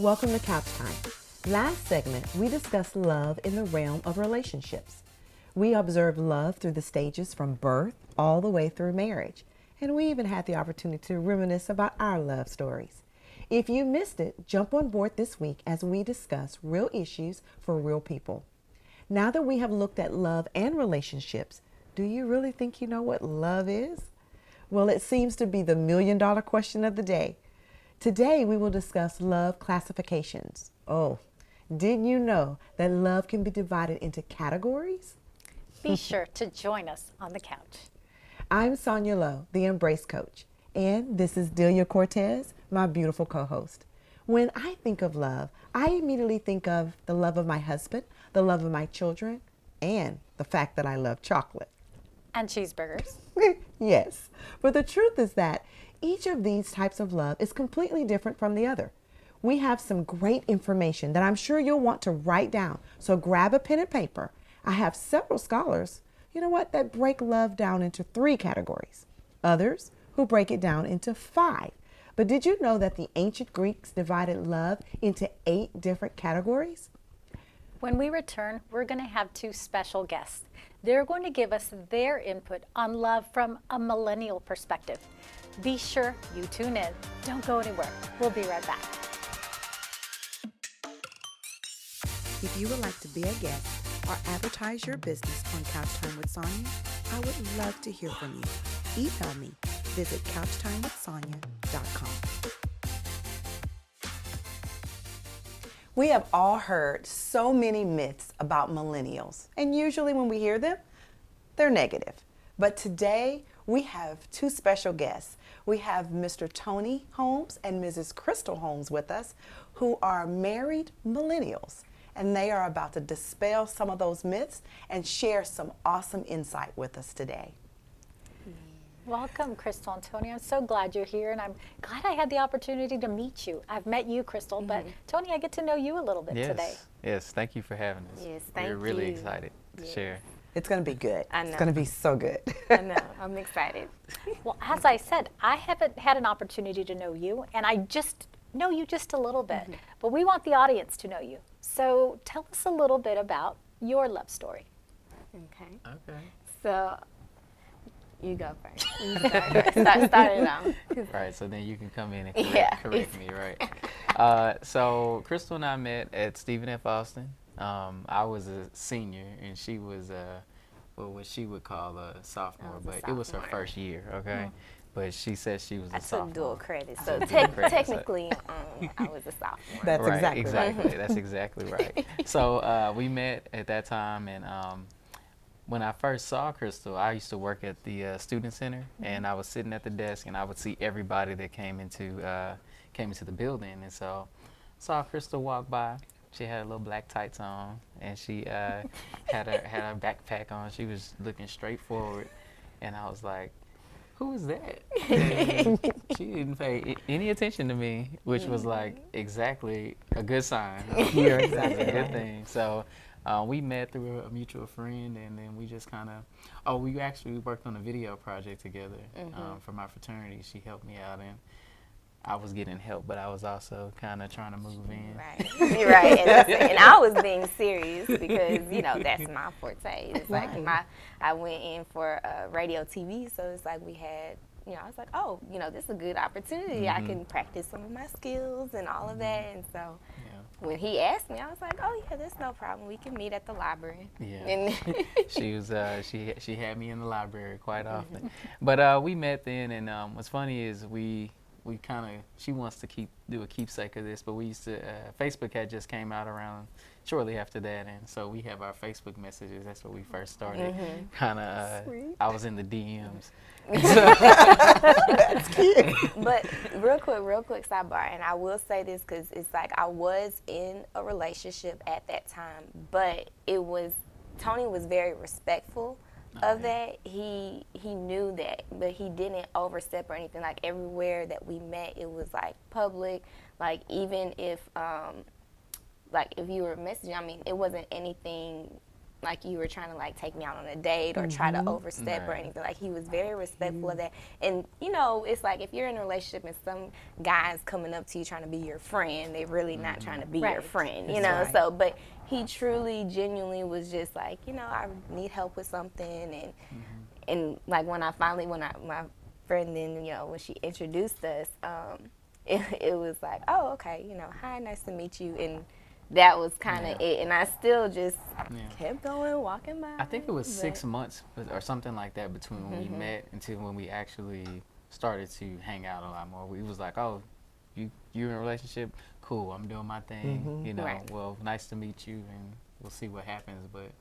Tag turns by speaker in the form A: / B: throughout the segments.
A: Welcome to Couch Time. Last segment, we discussed love in the realm of relationships. We observed love through the stages from birth all the way through marriage. And we even had the opportunity to reminisce about our love stories. If you missed it, jump on board this week as we discuss real issues for real people. Now that we have looked at love and relationships, do you really think you know what love is? Well, it seems to be the million-dollar question of the day. Today, we will discuss love classifications. Oh, didn't you know that love can be divided into categories?
B: Be sure to join us on the couch.
A: I'm Sonja Lowe, the Embrace Coach, and this is Delia Cortez, my beautiful co-host. When I think of love, I immediately think of the love of my husband, the love of my children, and the fact that I love chocolate.
B: And cheeseburgers.
A: Yes, but the truth is that each of these types of love is completely different from the other. We have some great information that I'm sure you'll want to write down, so grab a pen and paper. I have several scholars, that break love down into 3 categories. Others who break it down into 5. But did you know that the ancient Greeks divided love into 8 different categories?
B: When we return, we're going to have 2 special guests. They're going to give us their input on love from a millennial perspective. Be sure you tune in. Don't go anywhere. We'll be right back.
C: If you would like to be a guest or advertise your business on Couch Time with Sonja, I would love to hear from you. Email me. Visit couchtimewithsonya.com.
A: We have all heard so many myths about millennials, and usually when we hear them, they're negative. But today, we have 2 special guests. We have Mr. Tony Holmes and Mrs. Crystal Holmes with us, who are married millennials, and they are about to dispel some of those myths and share some awesome insight with us today.
B: Welcome, Crystal and Tony. I'm so glad you're here, and I'm glad I had the opportunity to meet you. I've met you, Crystal, but Tony, I get to know you a little bit today.
D: Yes, thank you for having us.
E: Yes, thank you.
D: We're really excited to share.
A: It's going to be good.
E: I know.
A: It's going to be so good.
E: I know. I'm excited.
B: Well, as I said, I haven't had an opportunity to know you, and I just know you just a little bit. But we want the audience to know you. So tell us a little bit about your love story.
E: Okay.
D: Okay.
E: So, you go first. You start it off.
D: Right, so then you can come in and correct me, right? So Crystal and I met at Stephen F. Austin. I was a senior, and she was what she would call a sophomore, but it was her first year, okay? But she said she was a sophomore.
E: I took dual credit, so technically I was a sophomore.
A: That's
D: right,
A: exactly right.
D: That's exactly right. So we met at that time, and when I first saw Crystal, I used to work at the student center, and I was sitting at the desk, and I would see everybody that came into the building, and so saw Crystal walk by. She had a little black tights on, and she had her backpack on. She was looking straight forward, and I was like, "Who is that?" And she didn't pay any attention to me, which was like exactly a good sign.
A: You're exactly
D: a good
A: right.
D: thing. So we met through a mutual friend, and then we just kind of, we actually worked on a video project together for my fraternity. She helped me out, and I was getting help, but I was also kind of trying to move in.
E: Right. You're right. And I was being serious because, that's my forte. It's like I went in for radio TV, so it's like we had, I was like, oh, this is a good opportunity. I can practice some of my skills and all of that. And so when he asked me, I was like, oh, yeah, that's no problem. We can meet at the library.
D: Yeah.
E: And
D: She was she had me in the library quite often. But we met then, and what's funny is we kind of, she wants to do a keepsake of this, but we used to, Facebook had just came out around shortly after that, and so we have our Facebook messages. That's where we first started. Kind of, I was in the DMs.
A: That's cute.
E: But real quick sidebar, and I will say this because it's like I was in a relationship at that time, but Tony was very respectful of that. He knew that, but he didn't overstep or anything. Like everywhere that we met, it was like public. Like even if if you were messaging, it wasn't anything like you were trying to like take me out on a date or try to overstep or
D: Right.
E: anything. Like he was very respectful of that. And you know, it's like if you're in a relationship and some guy's coming up to you trying to be your friend, they're really not trying to be your
B: Right.
E: friend, you know.
A: Right.
E: So, but he truly, genuinely was just like, you know, I need help with something, and like when my friend then, you know, when she introduced us, it was like, oh, okay, you know, hi, nice to meet you, and that was kind of it. And I still just kept going, walking by.
D: I think it was
E: but-
D: 6 months or something like that between when we met until when we actually started to hang out a lot more. We was like, oh, you're in a relationship? Cool, I'm doing my thing. You know,
E: Right.
D: well, nice to meet you, and we'll see what happens. But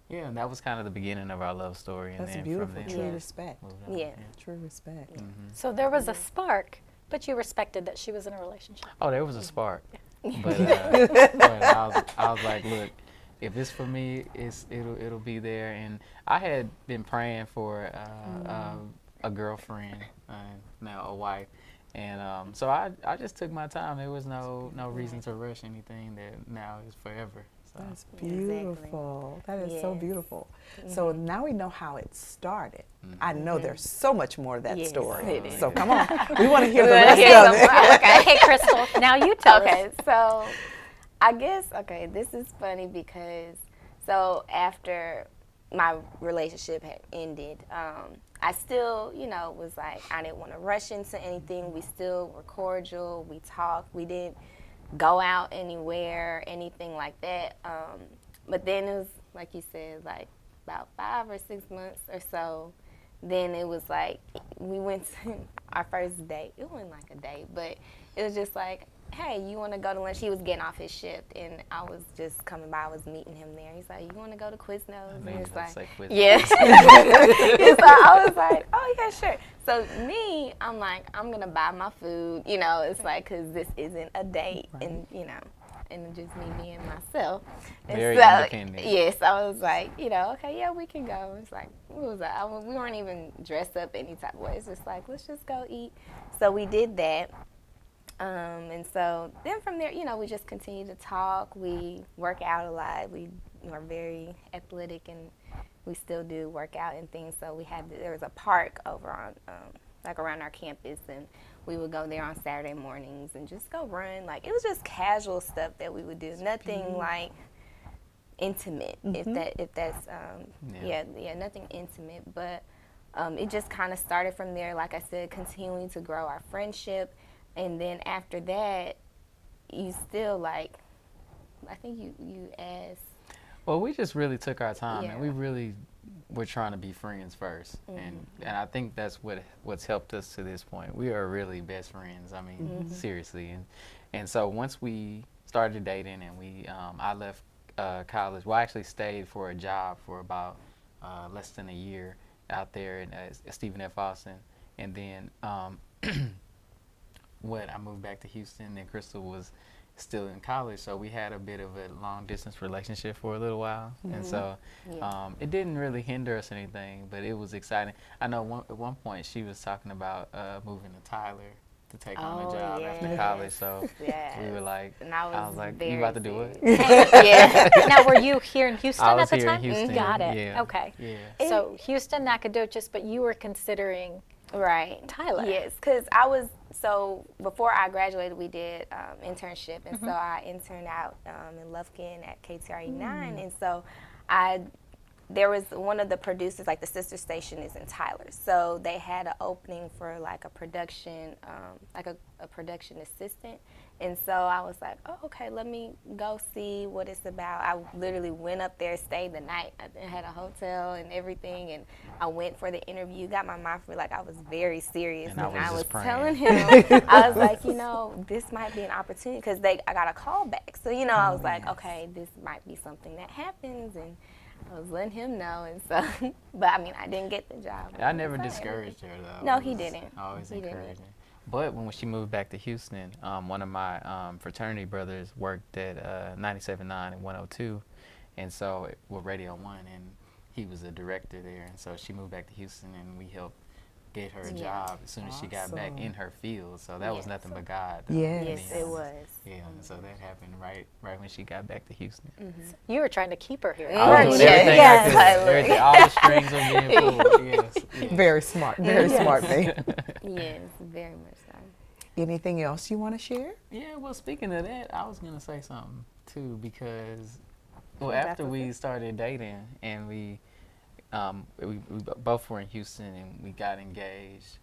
D: yeah, that was kind of the beginning of our love story. And
A: That's
D: then
A: beautiful.
D: from
A: True
D: there,
A: respect.
D: moved on.
E: Yeah.
A: True respect.
B: So there was a spark, but you respected that she was in a relationship.
D: Oh, there was a spark. But I was like, look, if it's for me, it'll be there. And I had been praying for a girlfriend, now a wife, and so I just took my time. There was no reason to rush anything that now is forever. So.
A: That's beautiful. That is so
E: Yes.
A: beautiful. So now we know how it started. I know there's so much more to that
E: Yes,
A: story.
E: it is.
A: So come on, we want to hear the
E: wanna
A: rest
E: hear
A: of
E: some
A: it.
E: more? Okay.
B: Okay, Crystal, now you tell
E: Okay,
B: us.
E: so I guess, okay, this is funny because, so after my relationship had ended, I still, you know, was like, I didn't want to rush into anything. We still were cordial. We talked. We didn't go out anywhere, anything like that. But then it was, like you said, like about 5 or 6 months or so. Then it was like, we went to our first date. It wasn't like a date, but it was just like, hey, you want to go to lunch? He was getting off his shift, and I was just coming by. I was meeting him there. He's like, you want to go to Quiznos?
D: I
E: And
D: knew you
E: it's
D: was gonna
E: like,
D: say Quiznos.
E: yeah. So I was like, oh, yeah, sure. So me, I'm like, I'm going to buy my food. You know, it's like, because this isn't a date. And, you know, and just me being myself. And
D: Very
E: so,
D: independent.
E: yes, I was like, you know, okay, yeah, we can go. It's like, what was that? We weren't even dressed up any type of way. It's just like, let's just go eat. So we did that. And so then from there, you know, we just continue to talk. We work out a lot. We are very athletic, and we still do work out and things. So there was a park over on, like around our campus, and we would go there on Saturday mornings and just go run. Like, it was just casual stuff that we would do. Nothing like intimate, if that's nothing intimate. But it just kind of started from there. Like I said, continuing to grow our friendship. And then after that, you still, like, I think you asked.
D: Well, we just really took our time, and we
E: Yeah.
D: really were trying to be friends first, and I think that's what's helped us to this point. We are really best friends. I mean, seriously, and so once we started dating, and I left college. Well, I actually stayed for a job for about less than a year out there in Stephen F. Austin, and then I moved back to Houston, and Crystal was still in college, so we had a bit of a long distance relationship for a little while, and so it didn't really hinder us or anything, but it was exciting. I know at one point she was talking about moving to Tyler to take on a job after college, so we were like,
E: And
D: I was like, you
E: very
D: about to do it?
E: Yeah.
B: Now, were you here in Houston
D: I
B: at
D: was
B: the
D: here
B: time?
D: in Houston.
B: Got it.
D: Yeah.
B: Okay.
D: Yeah.
B: So Houston, Nacogdoches, but you were considering
E: Right.
B: Tyler.
E: Yes, because so before I graduated, we did internship, and so I interned out in Lufkin at KTRE 9, and so there was one of the producers, like the sister station is in Tyler, so they had an opening for like a production, like a production assistant, and so I was like, oh, okay, let me go see what it's about. I literally went up there, stayed the night. I had a hotel and everything, and I went for the interview, got my mind free, like I was very serious,
D: And I was just praying.
E: telling him, I was like, you know, this might be an opportunity, because I got a call back, so, you know, I was like, okay, this might be something that happens, and I was letting him know, and so, but I mean, I didn't get the job.
D: I never
E: It's all right.
D: discouraged her though.
E: No,
D: It
E: he
D: was
E: didn't.
D: Always
E: He didn't.
D: encouraging. But when she moved back to Houston, one of my fraternity brothers worked at 97.9 and 102, and so with Radio 1, and he was a director there. And so she moved back to Houston, and we helped get her a job as soon as she got back
A: Awesome.
D: in her field. So that was
E: Yeah.
D: nothing but God.
A: Yes.
E: Yes, it was.
D: Yeah, so that happened right when she got back to Houston.
B: You were trying to keep her here.
D: I was doing everything
E: Yes.
D: I could. Everything, all the strings were being pulled. Yes.
A: Very smart. Very smart, man.
E: Yes, very much so.
A: Anything else you want to share?
D: Yeah, well, speaking of that, I was gonna say something too because, well,
E: That's
D: after
E: okay.
D: we started dating and we both were in Houston and we got engaged,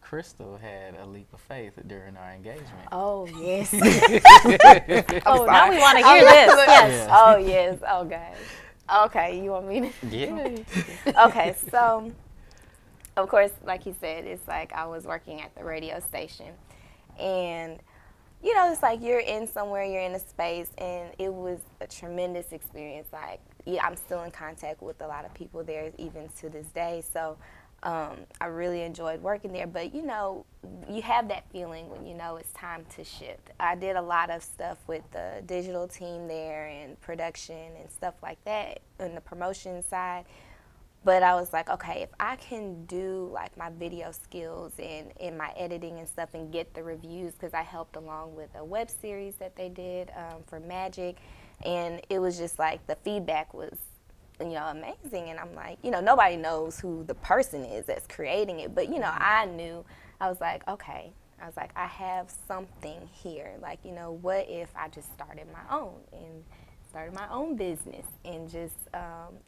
D: Crystal had a leap of faith during our engagement.
E: Oh, yes.
B: Oh, now we want to hear this. Yes.
E: Oh, yes. Oh, gosh. Okay, you want me to?
D: Yeah.
E: Okay, so, of course, like you said, it's like I was working at the radio station. And, you know, it's like you're in somewhere, you're in a space, and it was a tremendous experience. Like, yeah, I'm still in contact with a lot of people there, even to this day. So, I really enjoyed working there. But, you know, you have that feeling when you know it's time to shift. I did a lot of stuff with the digital team there and production and stuff like that on the promotion side. But I was like, okay, if I can do like my video skills and my editing and stuff and get the reviews, because I helped along with a web series that they did for Magic, and it was just like the feedback was, you know, amazing. And I'm like, you know, nobody knows who the person is that's creating it, but you know, I knew. I was like, okay. I was like, I have something here. Like, you know, what if I just started my own and started my own business and just,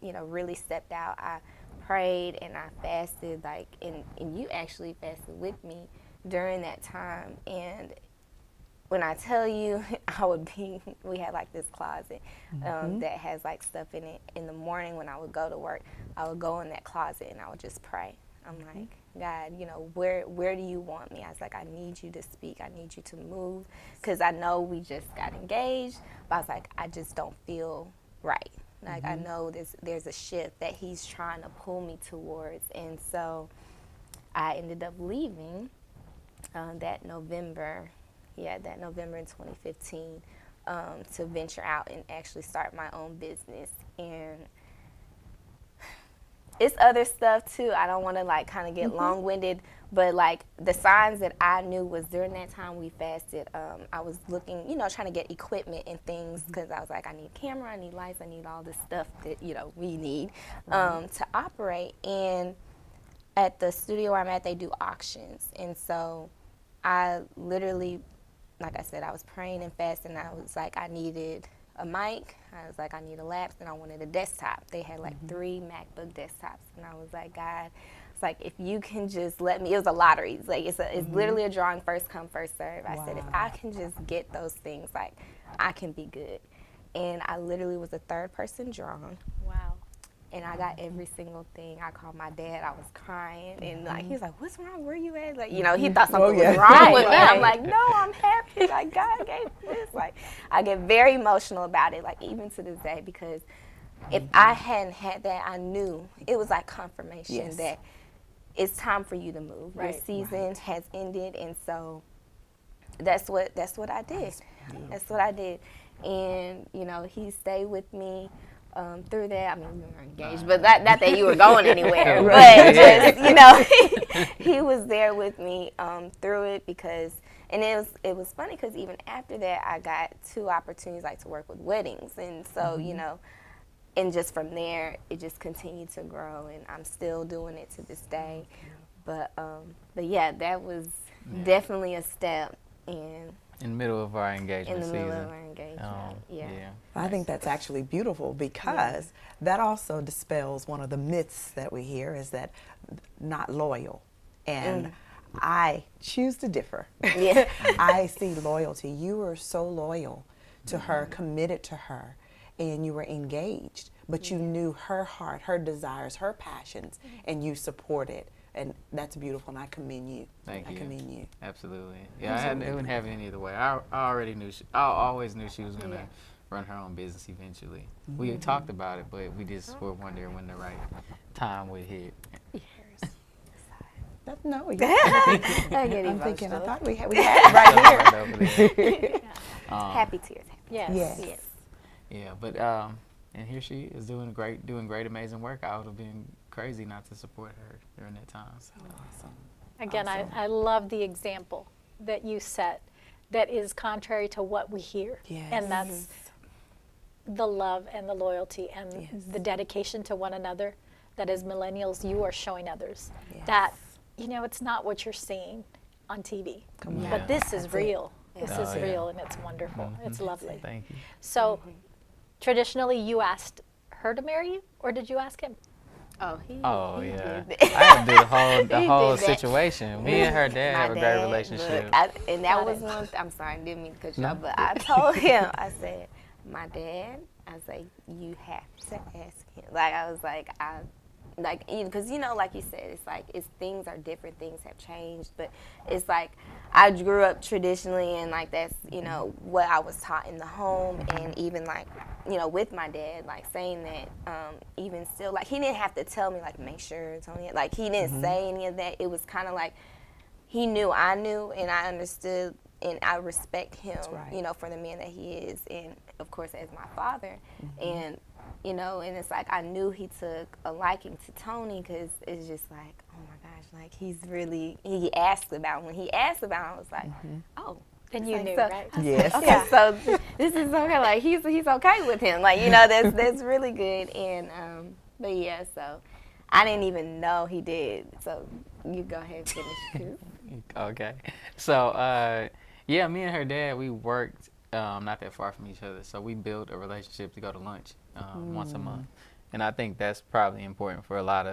E: you know, really stepped out. I prayed and I fasted, like, and you actually fasted with me during that time. And when I tell you, we had like this closet that has like stuff in it. In the morning when I would go to work, I would go in that closet and I would just pray. I'm like, God, you know, where do you want me? I was like, I need you to speak. I need you to move. Because I know we just got engaged, but I was like, I just don't feel right. Like, I know there's a shift that he's trying to pull me towards. And so I ended up leaving that November in 2015 to venture out and actually start my own business. And it's other stuff too. I don't want to like kind of get long-winded, but like the signs that I knew was during that time we fasted. I was looking, you know, trying to get equipment and things because I was like, I need a camera, I need lights, I need all this stuff that, you know, we need to operate. And at the studio where I'm at, they do auctions, and so I literally, like I said, I was praying and fasting. I was like, I needed a mic. I was like, I need a laptop, and I wanted a desktop. They had like 3 MacBook desktops, and I was like, God, it's like if you can just let me. It was a lottery. It's like it's literally a drawing, first come, first serve. I said, if I can just get those things, like I can be good. And I literally was the 3rd person drawn.
B: Wow.
E: And I got every single thing. I called my dad. I was crying, and like he was like, "What's wrong? Where you at?" Like, you know, he thought something was wrong with me. I'm like, "No, I'm happy. Like God gave me this." Like, I get very emotional about it. Like even to this day, because if I hadn't had that, I knew it was like confirmation that it's time for you to move. Your season has ended, and so that's what I did. That's what I did, and you know, he stayed with me. Through that, I mean, we were engaged, but not that you were going anywhere. But just, you know, he was there with me through it because, and it was funny because even after that, I got 2 opportunities like to work with weddings, and so you know, and just from there, it just continued to grow, and I'm still doing it to this day. But yeah, that was definitely a step in
D: the middle of our engagement season.
E: In the middle of our engagement, yeah.
A: I think that's actually beautiful because that also dispels one of the myths that we hear is that not loyal. And I choose to differ.
E: Yeah.
A: I see loyalty. You were so loyal to her, committed to her, and you were engaged, but you knew her heart, her desires, her passions, and you supported. And that's beautiful, and I commend you.
D: Thank you.
A: I commend you.
D: Absolutely. Yeah, I wouldn't have it any other way. I already knew. I always knew she was gonna run her own business eventually. We had talked about it, but we just were wondering when the right time would hit.
A: No,
E: I get
A: I'm thinking. I
E: emotional.
A: thought we had it right here.
D: Right over there.
E: Happy tears.
B: Yes.
A: Yes.
D: Yeah, but and here she is doing great, amazing work. I would have been crazy not to support her during that time. So.
A: Awesome.
B: Again,
A: Awesome.
B: I love the example that you set that is contrary to what we hear.
A: Yes.
B: And that's the love and the loyalty and
A: Yes.
B: the dedication to one another that as millennials you are showing others.
A: Yes.
B: That, you know, it's not what you're seeing on TV.
A: Come on.
B: But this is
A: That's it.
B: real. This
D: Oh,
B: is
D: yeah.
B: real and it's wonderful. It's lovely.
D: Thank you.
B: So traditionally you asked her to marry you or did you ask him?
E: Oh,
D: Oh
E: he
D: yeah,
E: did
D: I had to do the whole
E: He
D: whole
E: did that.
D: situation. Me and her dad
E: My
D: have a great
E: dad,
D: relationship.
E: Look, and that
B: Got
E: was
B: it.
E: one. I'm sorry, I didn't mean to cut you
D: No.
E: off, but I told him. I said, my dad. I was like, you have to ask him. Like I was like, because you know, like you said, it's like things are different. Things have changed, but it's like I grew up traditionally, and like that's what I was taught in the home, and even like with my dad, like saying that even still, like he didn't have to tell me like make sure Tony, like he didn't say any of that. It was kind of like he knew I knew, and I understood, and I respect him,
A: right.
E: for the man that he is, and of course as my father, and. And it's like I knew he took a liking to Tony because it's just like, oh my gosh, like he asked about him. When he asked about him, I was like, oh.
B: And you
E: like,
B: knew,
E: so,
B: right?
A: Yes.
E: Okay, so this is okay. Like he's okay with him. Like that's really good. And but yeah, so I didn't even know he did. So you go ahead and finish.
D: Okay, so yeah, me and her dad, we worked not that far from each other, so we built a relationship to go to lunch once a month, and I think that's probably important for a lot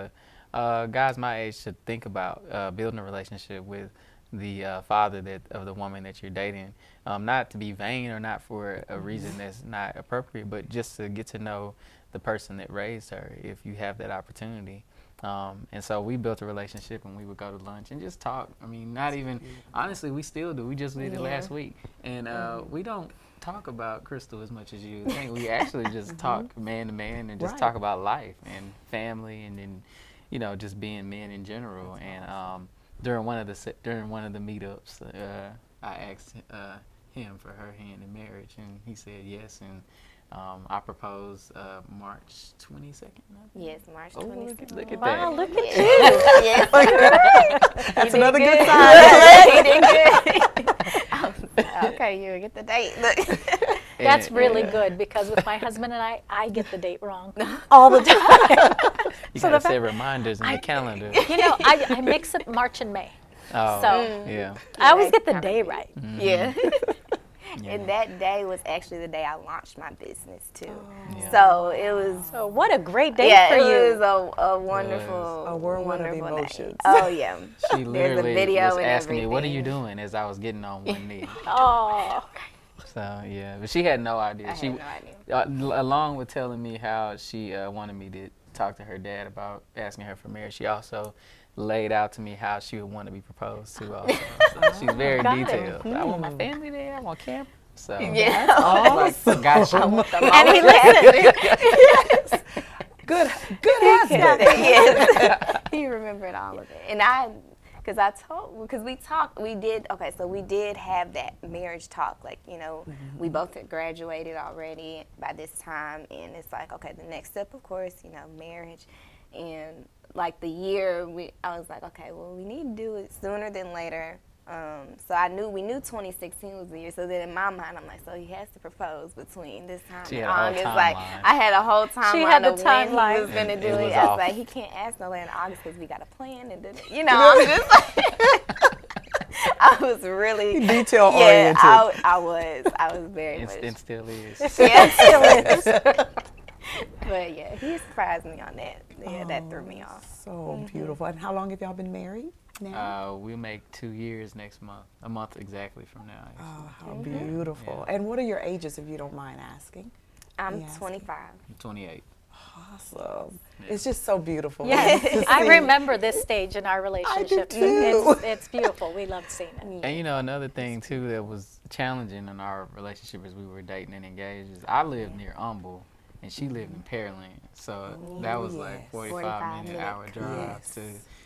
D: of guys my age to think about building a relationship with the father of the woman that you're dating, not to be vain or not for a reason that's not appropriate, but just to get to know the person that raised her if you have that opportunity. And so we built a relationship, and we would go to lunch and just talk. I mean, not even, honestly, we still do. We just did it last week. And we don't talk about Crystal as much as you think. We actually just talk man to man and just talk about life and family and then, just being men in general. And during one of the meetups, I asked him for her hand in marriage, and he said yes. And I proposed March 22nd.
E: Yes, March 22nd.
D: Look at
B: Wow,
D: that.
B: look at you.
E: Yes,
A: That's another good
E: good.
A: sign.
E: You did good. Okay, you get the date. Look.
B: That's really good because with my husband and I get the date wrong all the time.
D: You
B: So
D: gotta
B: the fact-
D: set reminders in your calendar.
B: I mix up March and May.
D: Oh,
B: So
D: yeah.
B: I always get the day right.
E: Yeah.
D: Yeah.
E: And that day was actually the day I launched my business too.
D: Yeah.
E: So it was.
B: So what a great day
E: Yeah,
B: for
E: it
B: you.
E: was a wonderful,
A: A whirlwind of
E: wonderful
A: emotions.
E: day. Oh yeah.
D: She literally
E: video
D: was
E: and
D: asking me, "What are you
E: everything.
D: doing?" as I was getting on one knee.
B: Oh,
D: So yeah, but she had no idea.
E: I
D: She,
E: had no idea.
D: along with telling me how she wanted me to talk to her dad about asking her for marriage, she also laid out to me how she would want to be proposed to. Also, so she's very
B: Got it.
D: detailed. I want my family there. I want camp. So
E: Yeah.
A: Awesome.
D: got
E: I
D: you.
E: want the
B: and he
E: most
B: listened.
A: Good husband.
E: Yes. He remembered all of it. And we did have that marriage talk. Like, we both had graduated already by this time. And it's like, okay, the next step, of course, marriage. And like the year, I was like, okay, well, we need to do it sooner than later. So we knew 2016 was the year. So then in my mind, I'm like, so he has to propose between this time
D: She
E: and
D: had a whole
E: August. Like
D: timeline.
E: I had a whole timeline
B: She had the
E: of when he
B: timeline.
E: was going to
D: And
E: do
D: it
E: it.
D: was
E: I was
D: off.
E: like, he can't ask no later in August because we got a plan. And I'm just like, I was really
A: Detail
E: yeah,
A: oriented.
E: I was very much.
D: It still is.
E: Yeah, still is. But yeah, he surprised me on that. Yeah, that threw me off.
A: So beautiful. And how long have y'all been married now?
D: We'll make 2 years next month. A month exactly from now.
A: Oh, how beautiful.
D: Yeah.
A: And what are your ages, if you don't mind asking?
E: I'm
A: Yes.
E: 25.
D: I'm 28.
A: Awesome. It's just so beautiful.
B: Yes,
A: to
B: I
A: see.
B: remember this stage in our relationship.
A: too.
B: It's beautiful. We loved seeing it.
D: And another thing too that was challenging in our relationship as we were dating and engaged is I lived near Humble and she lived in Pearland. So that was like
A: yes.
D: 45 minute hour drive
A: Yes.
D: to.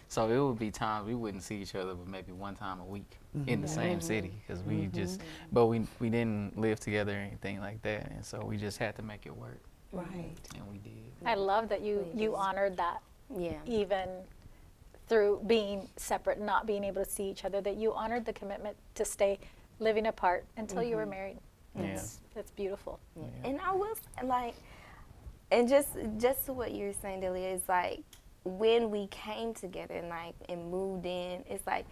D: So it would be times we wouldn't see each other but maybe one time a week in the same city because we just, but we didn't live together or anything like that. And so we just had to make it work.
A: Right.
D: And we did.
B: I love that you honored that,
E: Yeah.
B: even through being separate, not being able to see each other, that you honored the commitment to stay living apart until you were married.
D: Yeah.
B: That's beautiful.
E: And I will say, like, and just what you're saying, Delia, is like when we came together and moved in, it's like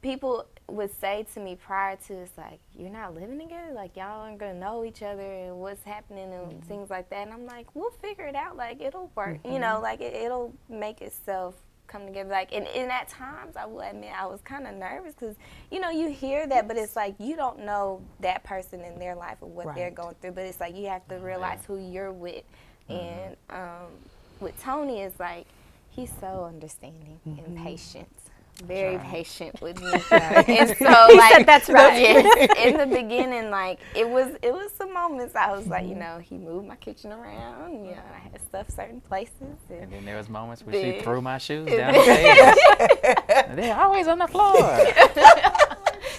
E: people would say to me prior to, it's like, you're not living together, like y'all aren't gonna know each other and what's happening and things like that. And I'm like, we'll figure it out, like it'll work, you know, like it'll make itself come together. Like, and at times I will admit I was kind of nervous because, you know, you hear that, but it's like you don't know that person in their life or what they're going through, but it's like you have to realize who you're with. And with Tony, it's like he's so understanding and patient, very patient with me. And so like
B: that's right.
E: in the beginning, like it was some moments I was like, you know, he moved my kitchen around, you know, I had stuff certain places,
D: And then there was moments where she threw my shoes down the stairs. They're always on the floor.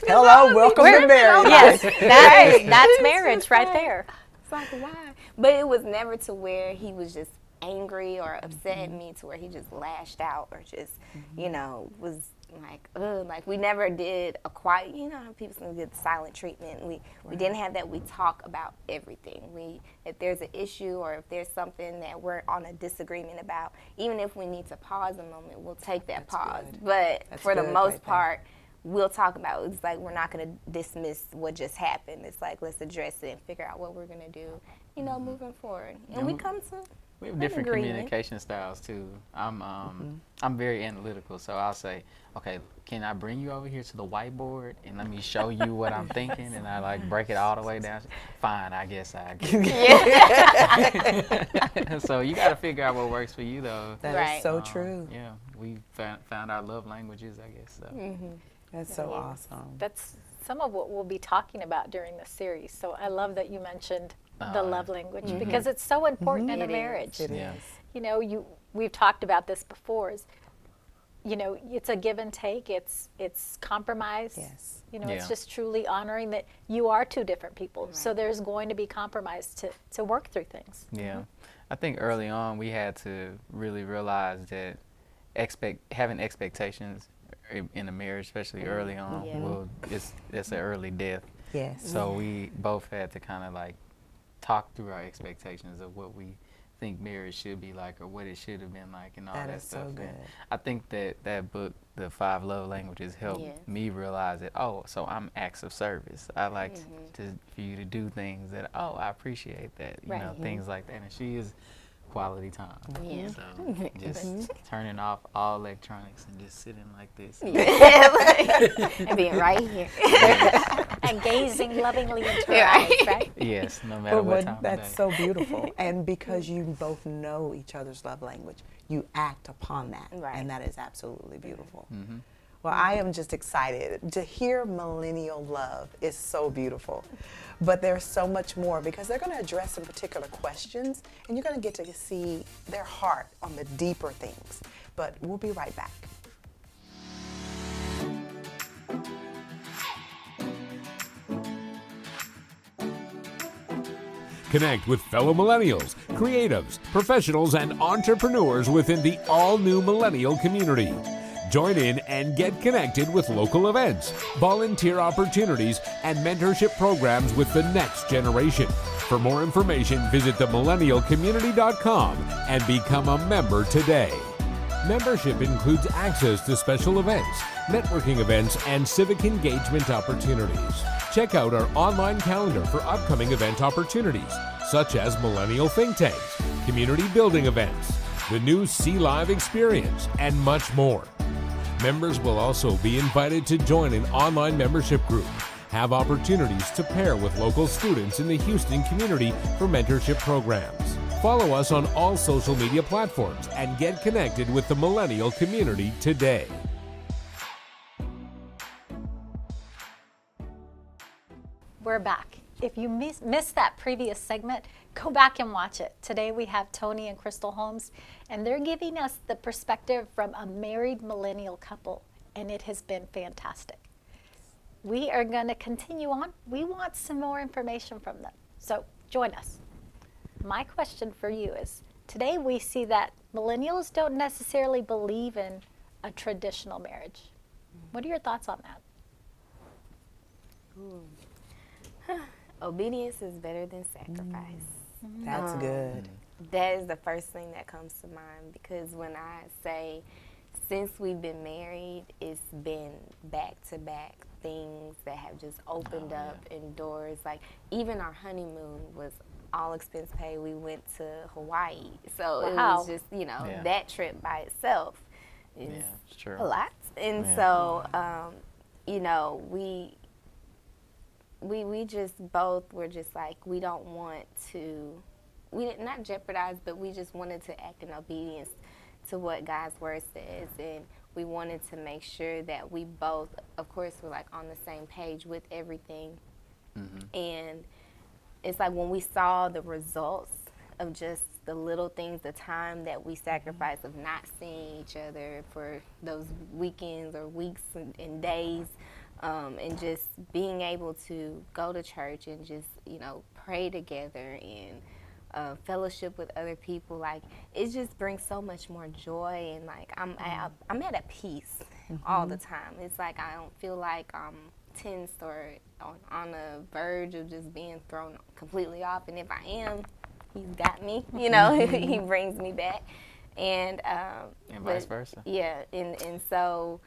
A: Hello, welcome to marriage.
B: Yes, that's marriage right there.
E: it's like why? But it was never to where he was just angry or upset at me to where he just lashed out or just, you know, was like, ugh, like we never did a quiet, you know how people get silent treatment. We didn't have that. We talk about everything. If there's an issue or if there's something that we're on a disagreement about, even if we need to pause a moment, we'll take that pause.
A: Good.
E: But
A: That's
E: for the
A: good
E: most
A: right there.
E: part, we'll talk about it. It's like we're not going to dismiss what just happened. It's like let's address it and figure out what we're going to do, you know, moving forward. And we come to
D: We have different
E: agreement.
D: communication styles too. I'm very analytical, so I'll say, okay, can I bring you over here to the whiteboard and let me show you what I'm thinking, and I like break it all the way down. Fine, I guess I get. So you got to figure out what works for you, though.
A: That is
E: Right.
A: so true.
D: Yeah, we found our love languages, I guess. So.
A: That's so awesome.
B: That's some of what we'll be talking about during this series. So I love that you mentioned the love language because it's so important in a
E: It is.
B: marriage.
A: It
D: Yeah.
A: is.
B: You know, we've talked about this before. You know, it's a give and take. It's compromise.
A: Yes.
B: You know, it's
D: Yeah.
B: just truly honoring that you are two different people. So there's going to be compromise to work through things.
D: Yeah, I think early on we had to really realize that having expectations in a marriage, especially early on, it's an early death.
A: Yes.
D: So we both had to kind of like talk through our expectations of what we think marriage should be like or what it should have been like and all
A: That
D: that
A: is so
D: stuff.
A: good.
D: And I think that book, The 5 Love Languages, helped
E: Yes.
D: me realize that, oh, so I'm acts of service. I like for you to do things that, oh, I appreciate that, you know, things like that. And she is quality time.
E: Yeah.
D: So just turning off all electronics and just sitting like this.
E: and being right here.
B: And gazing lovingly into her eyes, right?
D: Yes, no matter
A: But
D: what time
A: that's
D: of day.
A: so beautiful. And because you both know each other's love language, you act upon that.
E: Right.
A: And that is absolutely beautiful. Well, I am just excited. To hear millennial love is so beautiful. But there's so much more because they're going to address some particular questions and you're going to get to see their heart on the deeper things. But we'll be right back.
F: Connect with fellow millennials, creatives, professionals, and entrepreneurs within the all-new millennial community. Join in and get connected with local events, volunteer opportunities, and mentorship programs with the next generation. For more information, visit themillennialcommunity.com and become a member today. Membership includes access to special events, networking events, and civic engagement opportunities. Check out our online calendar for upcoming event opportunities, such as Millennial Think Tanks, community building events, the new Sea Live experience, and much more. Members will also be invited to join an online membership group, have opportunities to pair with local students in the Houston community for mentorship programs. Follow us on all social media platforms and get connected with the millennial community today.
B: We're back. If you missed that previous segment, go back and watch it. Today we have Tony and Crystal Holmes, and they're giving us the perspective from a married millennial couple, and it has been fantastic. We are going to continue on. We want some more information from them, so join us. My question for you is, today we see that millennials don't necessarily believe in a traditional marriage. What are your thoughts on that?
E: Obedience is better than sacrifice.
A: That's good.
E: That is the first thing that comes to mind, because when I say since we've been married, it's been back-to-back things that have just opened up and doors. Like, even our honeymoon was all expense paid. We went to Hawaii. So it was just, that trip by itself is a lot. And so, we just both were just like, we don't want to, we did not jeopardize, but we just wanted to act in obedience to what God's word says. And we wanted to make sure that we both, of course, were like on the same page with everything. And it's like when we saw the results of just the little things, the time that we sacrificed of not seeing each other for those weekends or weeks and days, and just being able to go to church and just, pray together and fellowship with other people, like, it just brings so much more joy. And like I'm at a peace all the time. It's like I don't feel like I'm tensed or on the verge of just being thrown completely off. And if I am, he's got me, he brings me back. And
D: vice versa.
E: Yeah, and so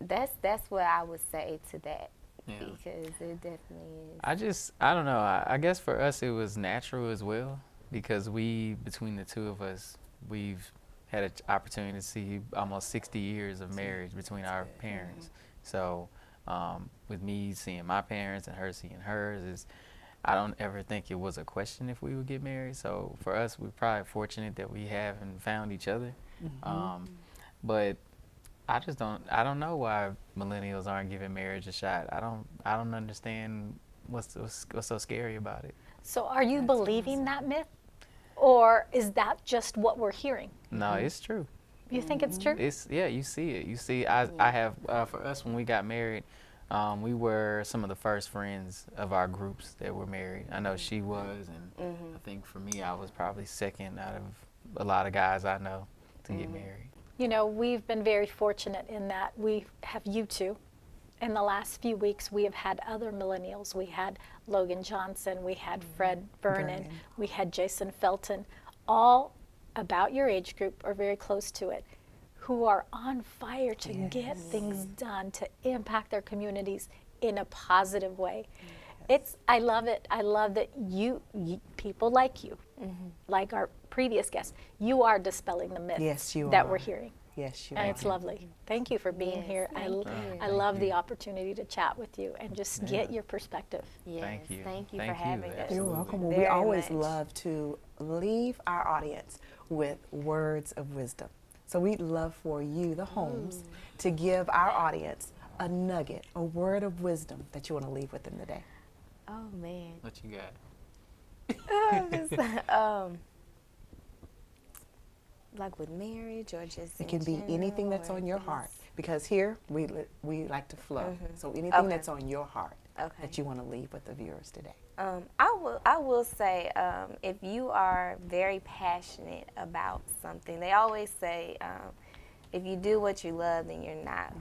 E: that's what I would say to that. Because it definitely is.
D: I don't know. I guess for us it was natural as well, because between the two of us, we've had an opportunity to see almost 60 years of marriage between our parents. So with me seeing my parents and her seeing hers, I don't ever think it was a question if we would get married. So for us, we're probably fortunate that we haven't found each other. But I don't know why millennials aren't giving marriage a shot. I don't understand what's so scary about it.
B: So are you believing that myth, or is that just what we're hearing?
D: No, it's true.
B: You think it's true?
D: You see it. You see, I have, for us, when we got married, we were some of the first friends of our groups that were married. I know she was, and I think for me, I was probably second out of a lot of guys I know to get married.
B: We've been very fortunate in that we have you two. In the last few weeks, we have had other millennials. We had Logan Johnson, we had Fred Vernon, we had Jason Felton, all about your age group or very close to it, who are on fire to get things done, to impact their communities in a positive way. I love it. I love that you people like you, like our previous guests, you are dispelling the myths that we're hearing.
A: Yes, you
B: and
A: are.
B: It's lovely. Thank you for being here. I love the opportunity to chat with you and just get your perspective.
E: Yes,
D: Thank you.
E: Thank you for having us.
A: You're welcome. Well,
E: Very
A: we always
E: much.
A: love to leave our audience with words of wisdom. So we'd love for you, the Holmes, to give our audience a nugget, a word of wisdom that you want to leave with them today.
E: Oh, man.
D: What you got?
E: Like with marriage or just
A: It can be
E: general,
A: anything that's
E: or
A: on your
E: just-
A: heart, because here we like to flow. So anything that's on your heart that you want to leave with the viewers today.
E: I will say, if you are very passionate about something, they always say, if you do what you love, then you're not,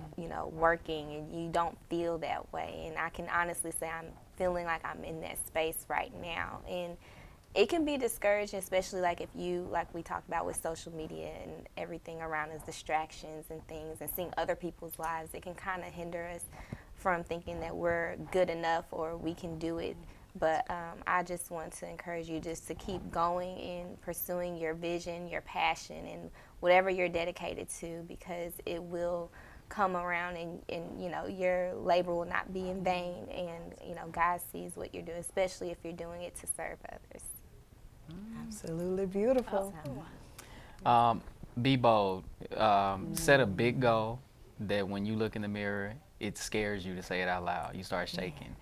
E: working, and you don't feel that way. And I can honestly say I'm feeling like I'm in that space right now. And it can be discouraging, especially like if you, like we talked about with social media and everything around us, distractions and things, and seeing other people's lives. It can kind of hinder us from thinking that we're good enough or we can do it. But I just want to encourage you just to keep going and pursuing your vision, your passion, and whatever you're dedicated to, because it will come around, and your labor will not be in vain, and God sees what you're doing, especially if you're doing it to serve others.
A: Absolutely beautiful.
D: Be bold. Set a big goal that when you look in the mirror, it scares you to say it out loud. You start shaking.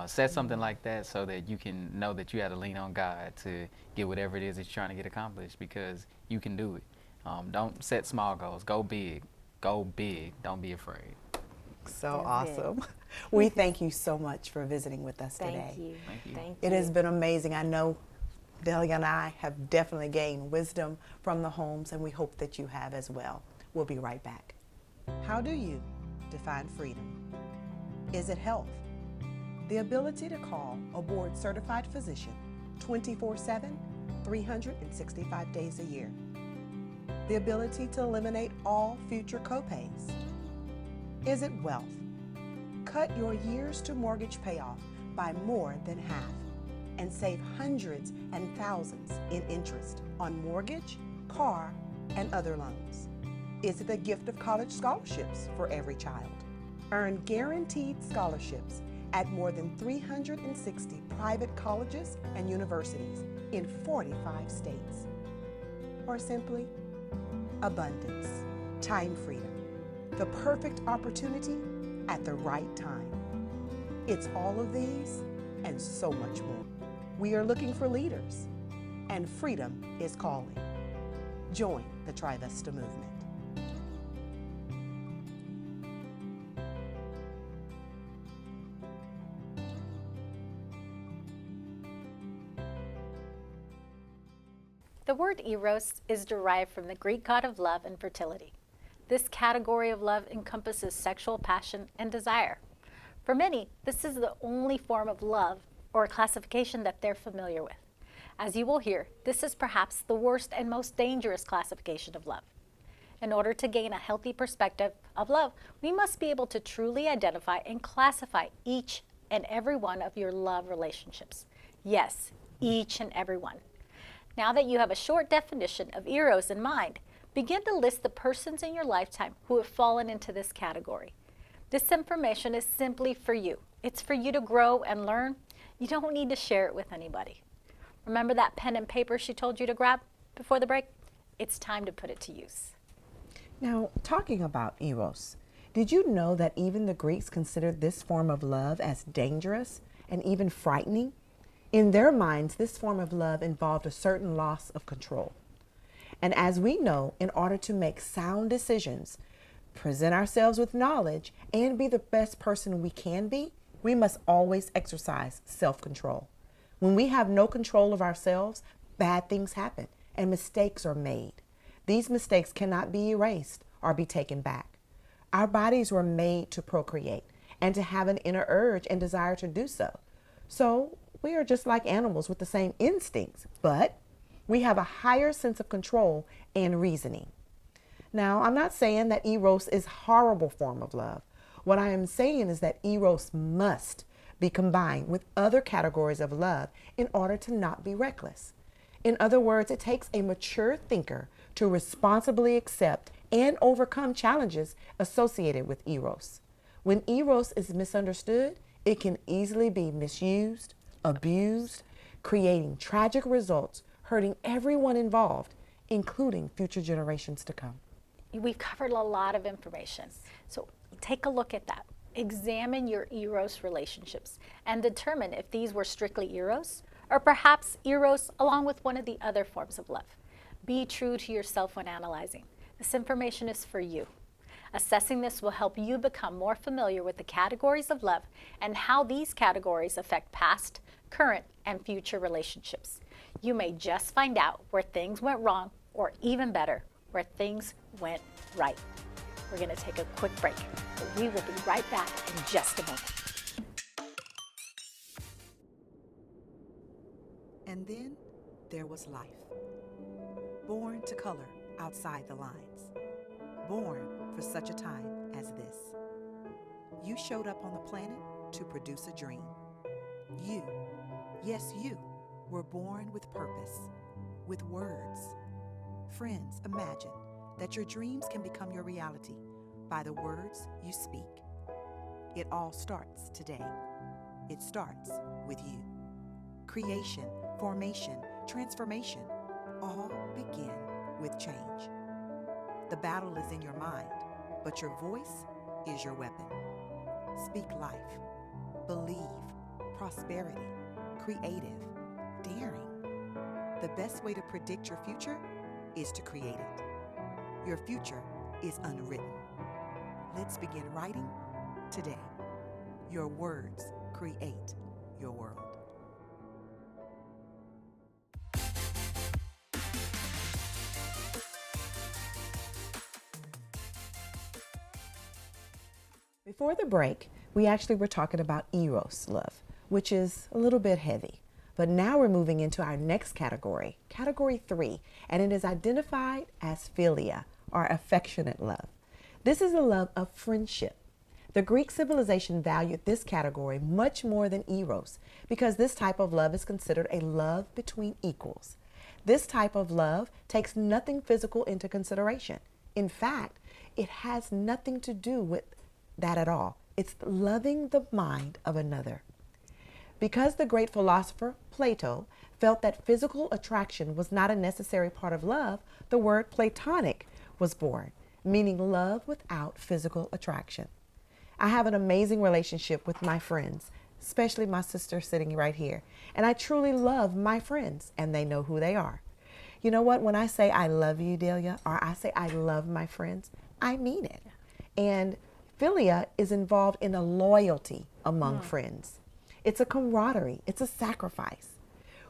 D: Set something like that so that you can know that you have to lean on God to get whatever it is that you're trying to get accomplished, because you can do it. Don't set small goals. Go big. Go big. Don't be afraid.
A: So awesome. We thank you so much for visiting with us today.
E: Thank you.
D: Thank you.
E: Thank
A: It
E: you.
A: has been amazing. I know Delia and I have definitely gained wisdom from the homes, and we hope that you have as well. We'll be right back. How do you define freedom? Is it health? The ability to call a board-certified physician 24/7, 365 days a year. The ability to eliminate all future copays. Is it wealth? Cut your years to mortgage payoff by more than half and save hundreds and thousands in interest on mortgage, car, and other loans. Is it the gift of college scholarships for every child? Earn guaranteed scholarships at more than 360 private colleges and universities in 45 states. Or simply, abundance, time freedom, the perfect opportunity at the right time. It's all of these and so much more. We are looking for leaders, and freedom is calling. Join the Trivesta movement.
B: The word eros is derived from the Greek god of love and fertility. This category of love encompasses sexual passion and desire. For many, this is the only form of love or classification that they're familiar with. As you will hear, this is perhaps the worst and most dangerous classification of love. In order to gain a healthy perspective of love, we must be able to truly identify and classify each and every one of your love relationships. Yes, each and every one. Now that you have a short definition of eros in mind, begin to list the persons in your lifetime who have fallen into this category. This information is simply for you. It's for you to grow and learn. You don't need to share it with anybody. Remember that pen and paper she told you to grab before the break? It's time to put it to use.
A: Now, talking about eros, did you know that even the Greeks considered this form of love as dangerous and even frightening? In their minds, this form of love involved a certain loss of control. And as we know, in order to make sound decisions, present ourselves with knowledge, and be the best person we can be, we must always exercise self-control. When we have no control of ourselves, bad things happen and mistakes are made. These mistakes cannot be erased or be taken back. Our bodies were made to procreate and to have an inner urge and desire to do so. So we are just like animals with the same instincts, but we have a higher sense of control and reasoning. Now, I'm not saying that eros is a horrible form of love. What I am saying is that eros must be combined with other categories of love in order to not be reckless. In other words, it takes a mature thinker to responsibly accept and overcome challenges associated with eros. When eros is misunderstood, it can easily be misused, abused, creating tragic results, hurting everyone involved, including future generations to come.
B: We've covered a lot of information, so take a look at that. Examine your eros relationships and determine if these were strictly eros or perhaps eros along with one of the other forms of love. Be true to yourself when analyzing. This information is for you. Assessing this will help you become more familiar with the categories of love and how these categories affect past, current, and future relationships. You may just find out where things went wrong, or even better, where things went right. We're going to take a quick break, but we will be right back in just a moment.
C: And then there was life. Born to color outside the lines. Born for such a time as this. You showed up on the planet to produce a dream. You, yes you, were born with purpose, with words. Friends, imagine that your dreams can become your reality by the words you speak. It all starts today. It starts with you. Creation, formation, transformation, all begin with change. The battle is in your mind, but your voice is your weapon. Speak life, believe, prosperity, creative, daring. The best way to predict your future is to create it. Your future is unwritten. Let's begin writing today. Your words create your world.
A: before the break, we actually were talking about eros love, which is a little bit heavy. But now we're moving into our next category, category 3, and it is identified as philia, or affectionate love. This is a love of friendship. The Greek civilization valued this category much more than eros because this type of love is considered a love between equals. This type of love takes nothing physical into consideration. In fact, it has nothing to do with that at all. It's loving the mind of another. Because the great philosopher Plato felt that physical attraction was not a necessary part of love, the word platonic was born, meaning love without physical attraction. I have an amazing relationship with my friends, especially my sister sitting right here. And I truly love my friends, and they know who they are. You know what? When I say I love you, Delia, or I say I love my friends, I mean it. And philia is involved in a loyalty among friends. It's a camaraderie. It's a sacrifice.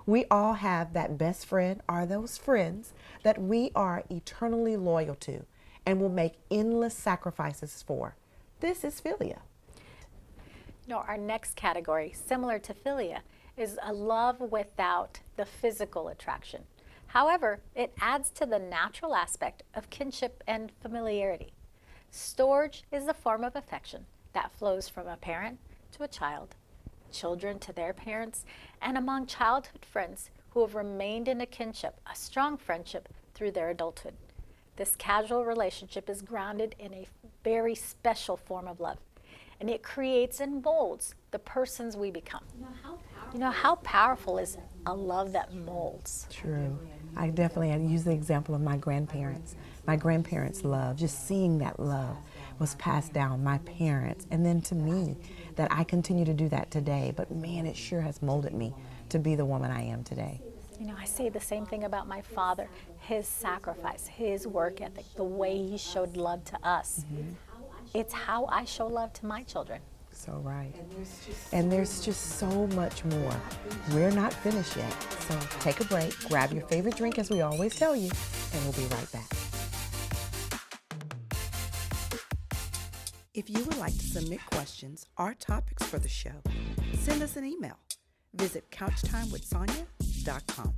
A: We all have that best friend or those friends that we are eternally loyal to and will make endless sacrifices for. This is philia.
B: Our next category, similar to philia, is a love without the physical attraction. However, it adds to the natural aspect of kinship and familiarity. Storge is a form of affection that flows from a parent to a child, children to their parents, and among childhood friends who have remained in a kinship, a strong friendship, through their adulthood. This casual relationship is grounded in a very special form of love, and it creates and molds the persons we become. How powerful is a love that molds?
A: True. I use the example of my grandparents. My grandparents' love, just seeing that love was passed down, my parents, and then to me, that I continue to do that today. But man, it sure has molded me to be the woman I am today.
B: I say the same thing about my father, his sacrifice, his work ethic, the way he showed love to us. It's how I show love to my children.
A: So right. And there's just so much more. We're not finished yet. So take a break, grab your favorite drink as we always tell you, and we'll be right back.
C: If you would like to submit questions or topics for the show, send us an email. Visit couchtimewithsonya.com.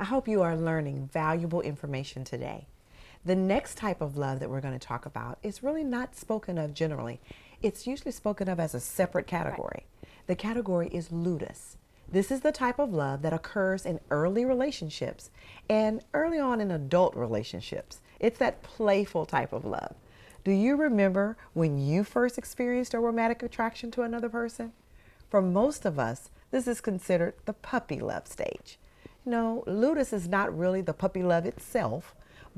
A: I hope you are learning valuable information today. The next type of love that we're going to talk about is really not spoken of generally. It's usually spoken of as a separate category. Right. The category is ludus. This is the type of love that occurs in early relationships and early on in adult relationships. It's that playful type of love. Do you remember when you first experienced a romantic attraction to another person? For most of us, this is considered the puppy love stage. No, ludus is not really the puppy love itself,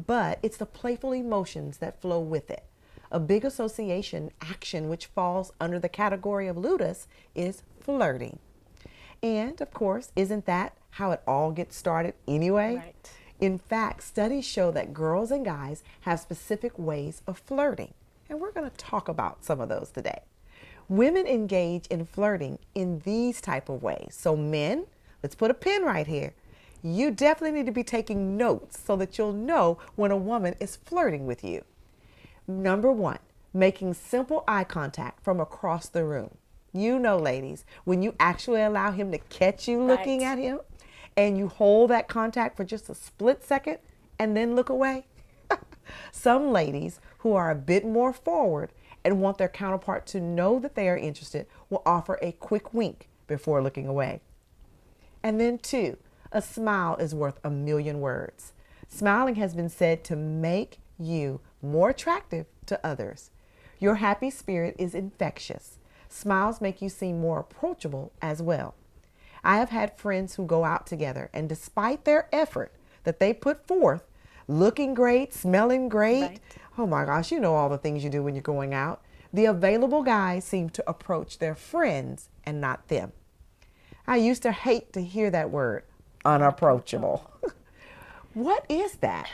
A: but it's the playful emotions that flow with it. A big association action which falls under the category of ludus is flirting. And of course, isn't that how it all gets started anyway?
B: Right.
A: In fact, studies show that girls and guys have specific ways of flirting. And we're going to talk about some of those today. Women engage in flirting in these type of ways. So men, let's put a pin right here. You definitely need to be taking notes so that you'll know when a woman is flirting with you. Number 1, making simple eye contact from across the room. You know, ladies, when you actually allow him to catch you looking at him and you hold that contact for just a split second and then look away. Some ladies who are a bit more forward and want their counterpart to know that they are interested will offer a quick wink before looking away. And then 2, a smile is worth a million words. Smiling has been said to make you more attractive to others. Your happy spirit is infectious. Smiles make you seem more approachable as well. I have had friends who go out together, and despite their effort that they put forth, looking great, smelling great, right. Oh my gosh, you know all the things you do when you're going out, the available guys seem to approach their friends and not them. I used to hate to hear that word, unapproachable. What is that?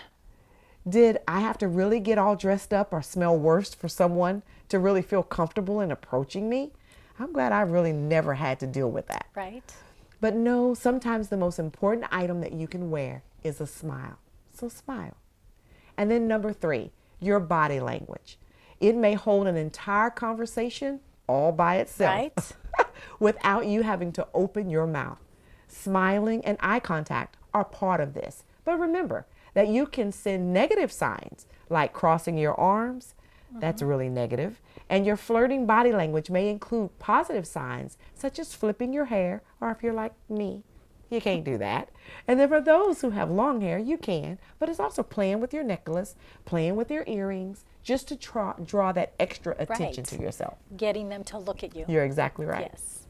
A: Did I have to really get all dressed up or smell worse for someone to really feel comfortable in approaching me? I'm glad I really never had to deal with that.
B: Right.
A: But no, sometimes the most important item that you can wear is a smile. So smile. And then number 3, your body language. It may hold an entire conversation all by itself.
B: Right.
A: Without you having to open your mouth. Smiling and eye contact are part of this. But remember that you can send negative signs like crossing your arms. That's really negative. And your flirting body language may include positive signs such as flipping your hair, or if you're like me, you can't do that. And then for those who have long hair, you can, but it's also playing with your necklace, playing with your earrings, just to draw that extra attention
B: Right.
A: to yourself.
B: Getting them to look at you.
A: You're exactly right.
B: Yes.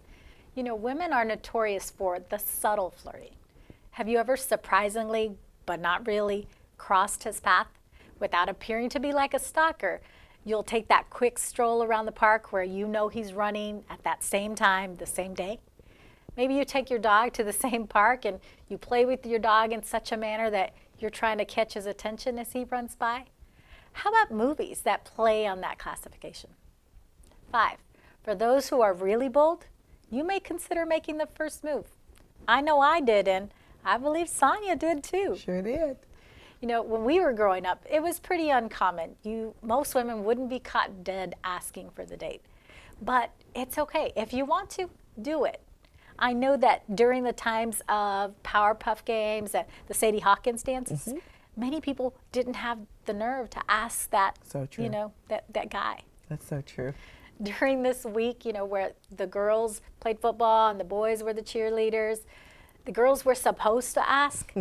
B: You know, women are notorious for the subtle flirting. Have you ever surprisingly, but not really, crossed his path without appearing to be like a stalker? You'll take that quick stroll around the park where you know he's running at that same time, the same day. Maybe you take your dog to the same park and you play with your dog in such a manner that you're trying to catch his attention as he runs by. How about movies that play on that classification? 5, for those who are really bold, you may consider making the first move. I know I did, and I believe Sonja did too.
A: Sure did.
B: You know, when we were growing up, it was pretty uncommon. Most women wouldn't be caught dead asking for the date. But it's okay. If you want to, do it. I know that during the times of Powerpuff Games and the Sadie Hawkins dances, many people didn't have the nerve to ask that,
A: So true.
B: you know, that guy.
A: That's so true.
B: During this week, you know, where the girls played football and the boys were the cheerleaders, the girls were supposed to ask.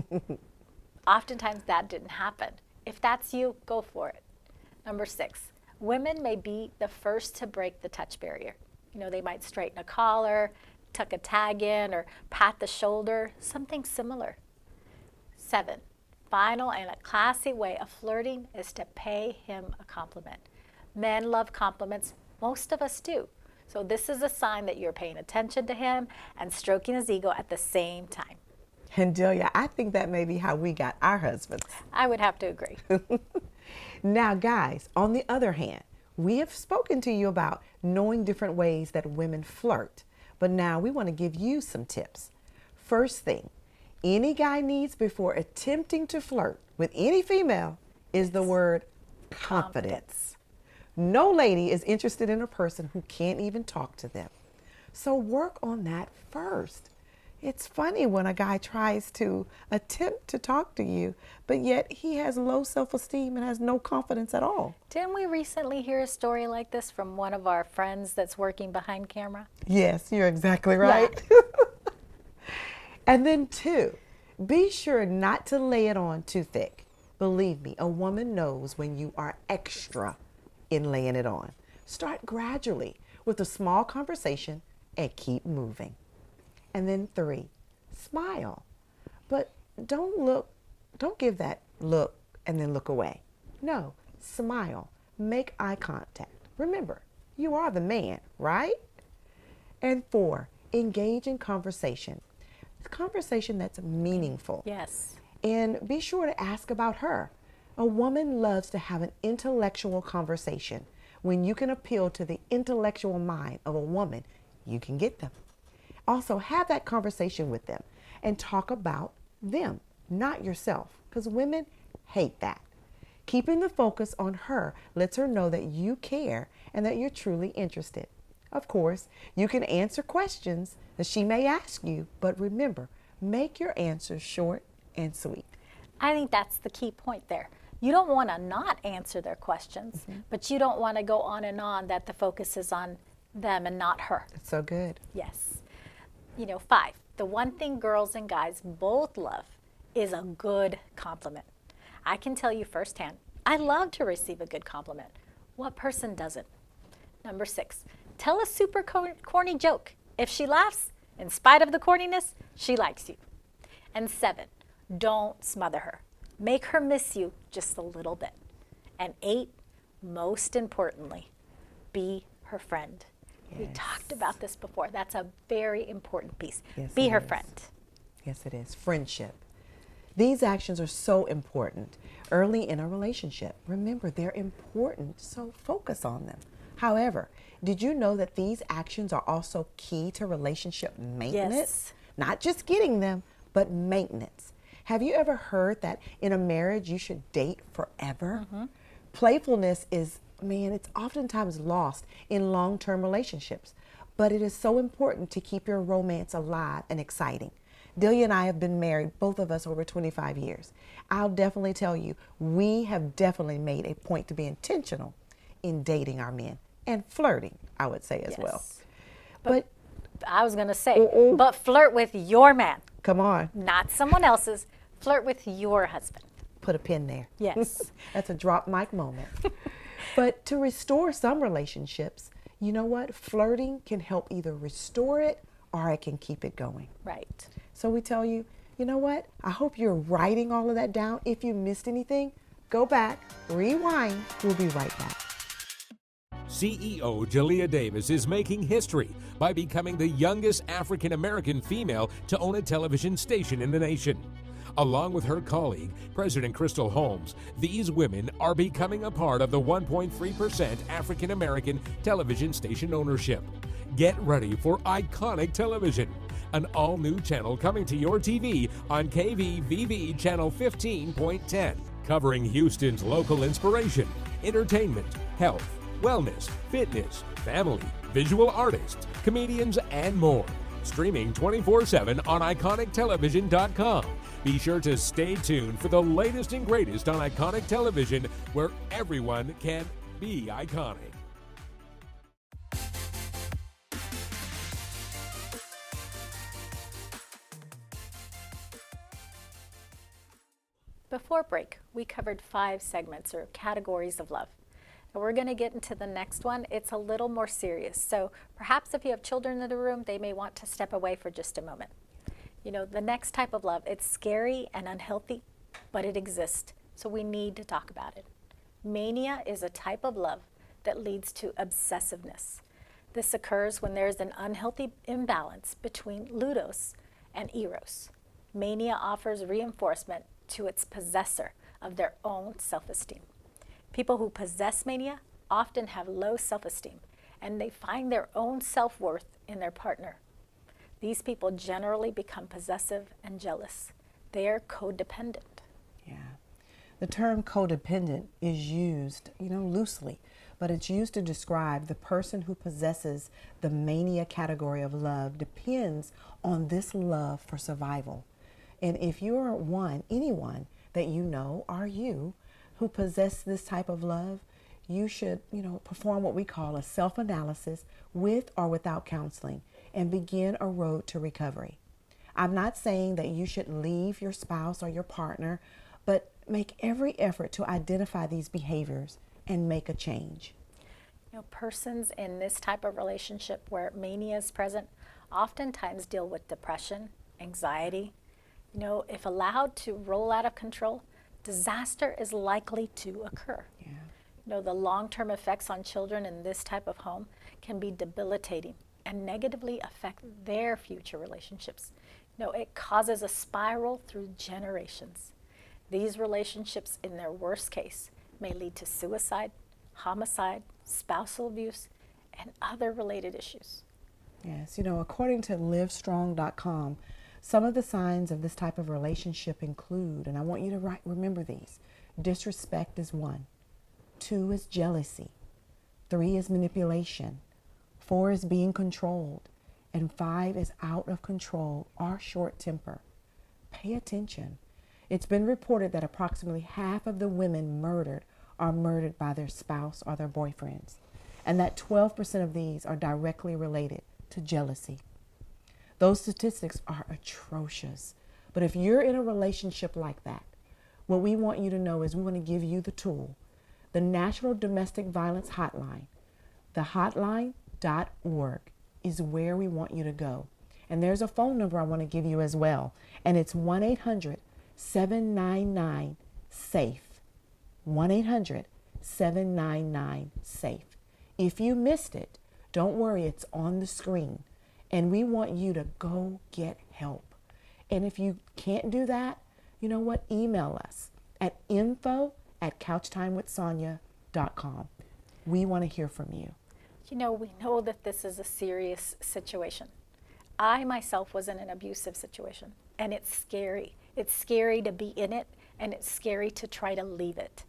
B: Oftentimes that didn't happen. If that's you, go for it. Number 6, women may be the first to break the touch barrier. You know, they might straighten a collar, tuck a tag in, or pat the shoulder, something similar. 7, final and a classy way of flirting is to pay him a compliment. Men love compliments. Most of us do. So this is a sign that you're paying attention to him and stroking his ego at the same time.
A: And Delia, I think that may be how we got our husbands.
B: I would have to agree.
A: Now, guys, on the other hand, we have spoken to you about knowing different ways that women flirt. But now we want to give you some tips. First thing, any guy needs before attempting to flirt with any female is the word confidence. No lady is interested in a person who can't even talk to them. So work on that first. It's funny when a guy tries to attempt to talk to you, but yet he has low self-esteem and has no confidence at all.
B: Didn't we recently hear a story like this from one of our friends that's working behind camera?
A: Yes, you're exactly right. And then 2, be sure not to lay it on too thick. Believe me, a woman knows when you are extra in laying it on. Start gradually with a small conversation and keep moving. And then 3, smile. But don't give that look and then look away. No, smile. Make eye contact. Remember, you are the man, right? And 4, engage in conversation. Conversation that's meaningful.
B: Yes.
A: And be sure to ask about her. A woman loves to have an intellectual conversation. When you can appeal to the intellectual mind of a woman, you can get them. Also, have that conversation with them and talk about them, not yourself, because women hate that. Keeping the focus on her lets her know that you care and that you're truly interested. Of course, you can answer questions that she may ask you, but remember, make your answers short and sweet.
B: I think that's the key point there. You don't want to not answer their questions, but you don't want to go on and on that the focus is on them and not her.
A: It's so good.
B: Yes. You know, 5, the one thing girls and guys both love is a good compliment. I can tell you firsthand, I love to receive a good compliment. What person doesn't? Number 6, tell a super corny joke. If she laughs, in spite of the corniness, she likes you. And 7, don't smother her. Make her miss you just a little bit. And 8, most importantly, be her friend. We talked about this before. That's a very important piece.
A: Yes,
B: be
A: it
B: her
A: is.
B: friend.
A: Yes, it is. Friendship. These actions are so important early in a relationship. Remember, they're important, so focus on them. However, did you know that these actions are also key to relationship maintenance?
B: Yes.
A: Not just getting them, but maintenance. Have you ever heard that in a marriage you should date forever? Playfulness is, man, it's oftentimes lost in long-term relationships, but it is so important to keep your romance alive and exciting. Delia and I have been married, both of us, over 25 years. I'll definitely tell you, we have definitely made a point to be intentional in dating our men and flirting, I would say as well.
B: Yes.
A: But
B: I was going to say, but flirt with your man,
A: come on,
B: not someone else's. Flirt with your husband.
A: put a pin there.
B: Yes.
A: That's a drop mic moment. But to restore some relationships, you know what? Flirting can help either restore it or it can keep it going.
B: Right.
A: So we tell you, you know what? I hope you're writing all of that down. If you missed anything, go back, rewind. We'll be right back.
F: CEO Jalea Davis is making history by becoming the youngest African American female to own a television station in the nation. Along with her colleague, President Crystal Holmes, these women are becoming a part of the 1.3% African American television station ownership. Get ready for Eyeconic Television, an all-new channel coming to your TV on KVVV Channel 15.10, covering Houston's local inspiration, entertainment, health, wellness, fitness, family, visual artists, comedians, and more. Streaming 24/7 on EyeconicTelevision.com. Be sure to stay tuned for the latest and greatest on Eyeconic Television, where everyone can be iconic.
B: Before break, we covered 5 segments or categories of love. And we're going to get into the next one. It's a little more serious. So perhaps if you have children in the room, they may want to step away for just a moment. You know, the next type of love, it's scary and unhealthy, but it exists. So we need to talk about it. Mania is a type of love that leads to obsessiveness. This occurs when there's an unhealthy imbalance between ludus and eros. Mania offers reinforcement to its possessor of their own self-esteem. People who possess mania often have low self-esteem, and they find their own self-worth in their partner. These people generally become possessive and jealous. They are codependent.
A: Yeah. The term codependent is used, loosely, but it's used to describe the person who possesses the mania category of love depends on this love for survival. And if you're anyone that you know are you who possess this type of love, you should, perform what we call a self-analysis with or without counseling and begin a road to recovery. I'm not saying that you should leave your spouse or your partner, but make every effort to identify these behaviors and make a change.
B: Persons in this type of relationship where mania is present oftentimes deal with depression, anxiety. If allowed to roll out of control, disaster is likely to occur.
A: Yeah.
B: The long-term effects on children in this type of home can be debilitating and negatively affect their future relationships. It causes a spiral through generations. These relationships, in their worst case, may lead to suicide, homicide, spousal abuse, and other related issues.
A: Yes, according to livestrong.com, some of the signs of this type of relationship include, and I want you to remember these: disrespect is 1, 2 is jealousy, 3 is manipulation, 4 is being controlled, and 5 is out of control or short temper. Pay attention. It's been reported that approximately half of the women murdered are murdered by their spouse or their boyfriends, and that 12% of these are directly related to jealousy. Those statistics are atrocious. But if you're in a relationship like that, what we want you to know is we want to give you the tool, the National Domestic Violence Hotline. The hotline.org is where we want you to go. And there's a phone number I want to give you as well. And it's 1-800-799-SAFE. 1-800-799-SAFE. If you missed it, don't worry, it's on the screen. And we want you to go get help. And if you can't do that, you know what? Email us at info@couchtimewithsonya.com. We want to hear from you.
B: You know, we know that this is a serious situation. I myself was in an abusive situation, and it's scary. It's scary to be in it, and it's scary to try to leave it.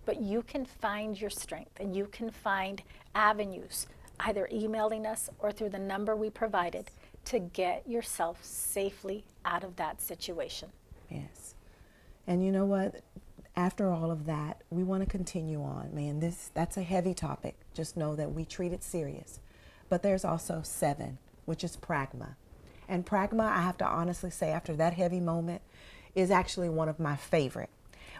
B: But you can find your strength, and you can find avenues, either emailing us or through the number we provided, to get yourself safely out of that situation.
A: Yes. And you know what? After all of that, we want to continue on. Man, that's a heavy topic. Just know that we treat it serious. But there's also 7, which is pragma. And pragma, I have to honestly say, after that heavy moment, is actually one of my favorite.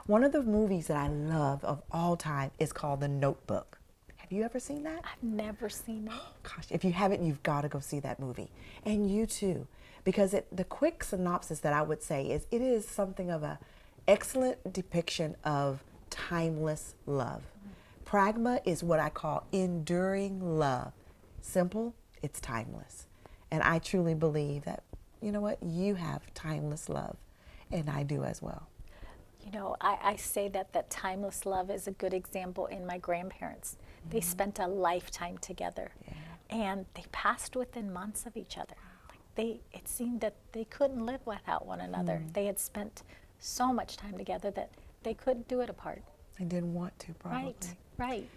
A: One of the movies that I love of all time is called The Notebook. Have you ever seen that?
B: I've never seen it.
A: Gosh, if you haven't, you've got to go see that movie. And you too, because the quick synopsis that I would say is it is something of a excellent depiction of timeless love. Pragma is what I call enduring love. Simple, it's timeless. And I truly believe that, you know what, you have timeless love, and I do as well.
B: You know, I say that timeless love is a good example in my grandparents. They spent a lifetime together, and they passed within months of each other. Like it seemed that they couldn't live without one another. They had spent so much time together that they couldn't do it apart.
A: They didn't want to, probably.
B: Right, right.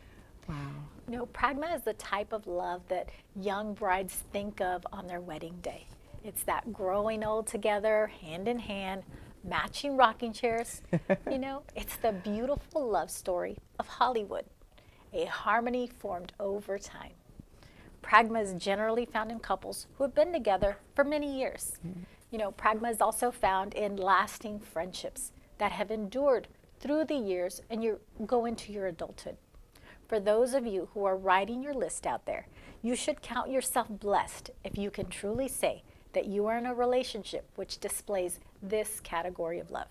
A: Wow.
B: You know, pragma is the type of love that young brides think of on their wedding day. It's that growing old together, hand in hand, matching rocking chairs. You know, it's the beautiful love story of Hollywood, a harmony formed over time. Pragma is generally found in couples who have been together for many years. You know, pragma is also found in lasting friendships that have endured through the years and you go into your adulthood. For those of you who are writing your list out there, you should count yourself blessed if you can truly say that you are in a relationship which displays this category of love.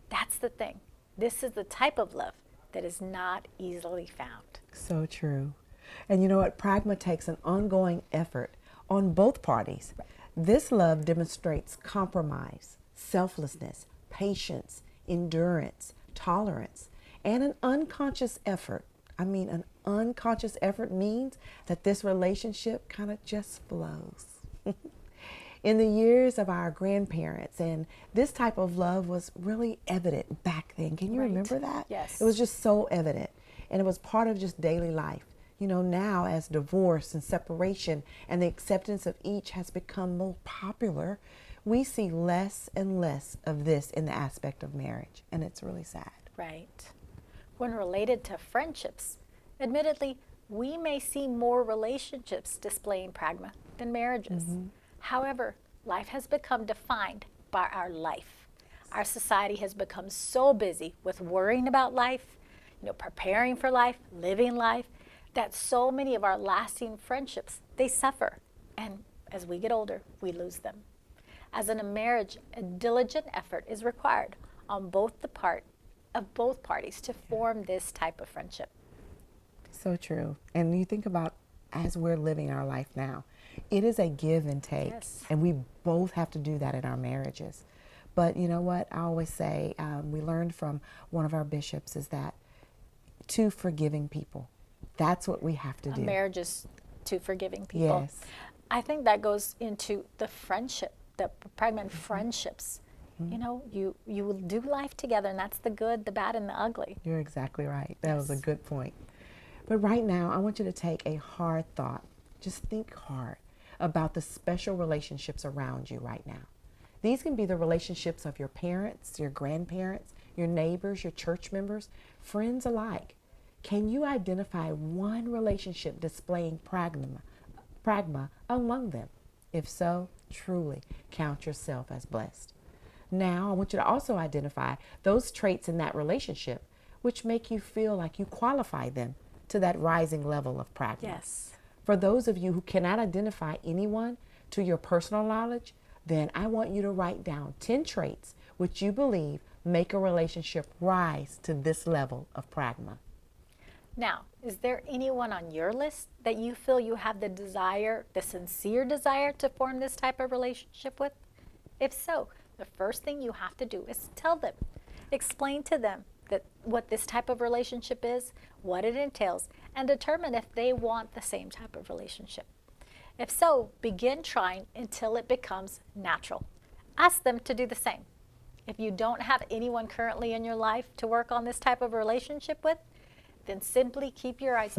B: That's the thing. This is the type of love that is not easily found.
A: So true. And you know what? Pragma takes an ongoing effort on both parties. This love demonstrates compromise, selflessness, patience, endurance, tolerance, and an unconscious effort. I mean, an unconscious effort means that this relationship kind of just flows. In the years of our grandparents, and this type of love was really evident back then. Can you remember that?
B: Yes.
A: It was just so evident, and it was part of just daily life. You know, now as divorce and separation and the acceptance of each has become more popular, we see less and less of this in the aspect of marriage, and it's really sad.
B: Right. When related to friendships, admittedly, we may see more relationships displaying pragma than marriages. However, life has become defined by our life. Our society has become so busy with worrying about life, you know, preparing for life, living life, that so many of our lasting friendships, they suffer. And as we get older, we lose them. As in a marriage, a diligent effort is required on both parties to form this type of friendship.
A: So true. And you think about as we're living our life now, it is a give and take.
B: Yes.
A: And we both have to do that in our marriages. But you know what? I always say, we learned from one of our bishops is that 2 forgiving people. That's what we have to do.
B: Marriage is 2 forgiving people.
A: Yes.
B: I think that goes into the friendship, the pragma friendships. You know, you will do life together, and that's the good, the bad, and the ugly.
A: You're exactly right. That was a good point. But right now, I want you to take a hard thought. Just think hard about the special relationships around you right now. These can be the relationships of your parents, your grandparents, your neighbors, your church members, friends alike. Can you identify one relationship displaying pragma among them? If so, truly count yourself as blessed. Now, I want you to also identify those traits in that relationship which make you feel like you qualify them to that rising level of pragma.
B: Yes.
A: For those of you who cannot identify anyone to your personal knowledge, then I want you to write down 10 traits which you believe make a relationship rise to this level of pragma.
B: Now, is there anyone on your list that you feel you have the desire, the sincere desire to form this type of relationship with? If so, the first thing you have to do is tell them. Explain to them what this type of relationship is, what it entails, and determine if they want the same type of relationship. If so, begin trying until it becomes natural. Ask them to do the same. If you don't have anyone currently in your life to work on this type of relationship with, then simply keep your eyes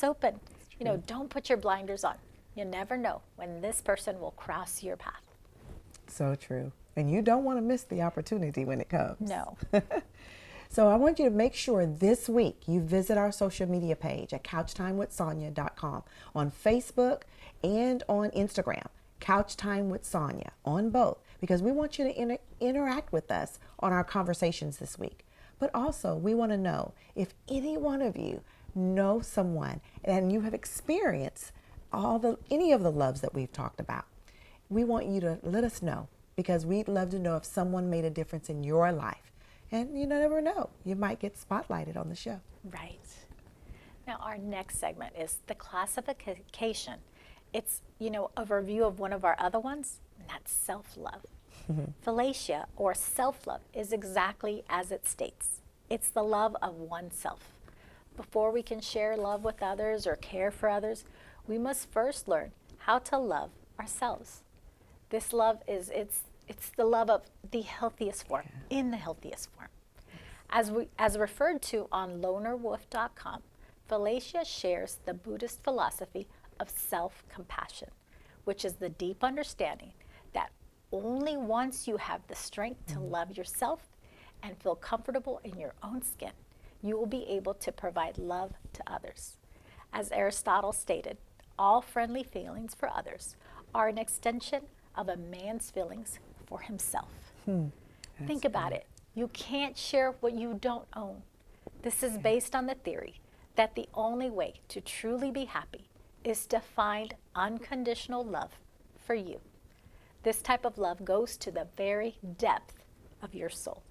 B: open. You know, don't put your blinders on. You never know when this person will cross your path.
A: So true. And you don't want to miss the opportunity when it comes.
B: No.
A: So I want you to make sure this week you visit our social media page at couchtimewithsonya.com on Facebook and on Instagram, Couch Time with Sonja, on both, because we want you to interact with us on our conversations this week. But also, we want to know if any one of you know someone and you have experienced any of the loves that we've talked about. We want you to let us know, because we'd love to know if someone made a difference in your life. And you never know, you might get spotlighted on the show.
B: Right. Now, our next segment is the classification. It's, a review of one of our other ones, and that's self-love. Philatia, or self-love, is exactly as it states. It's the love of oneself. Before we can share love with others or care for others, we must first learn how to love ourselves. This love it's the love of the healthiest form, in the healthiest form. As referred to on lonerwolf.com, Philatia shares the Buddhist philosophy of self-compassion, which is the deep understanding that only once you have the strength to love yourself and feel comfortable in your own skin, you will be able to provide love to others. As Aristotle stated, all friendly feelings for others are an extension of a man's feelings for himself. Think about it. You can't share what you don't own. This is based on the theory that the only way to truly be happy is to find unconditional love for you. This type of love goes to the very depth of your soul.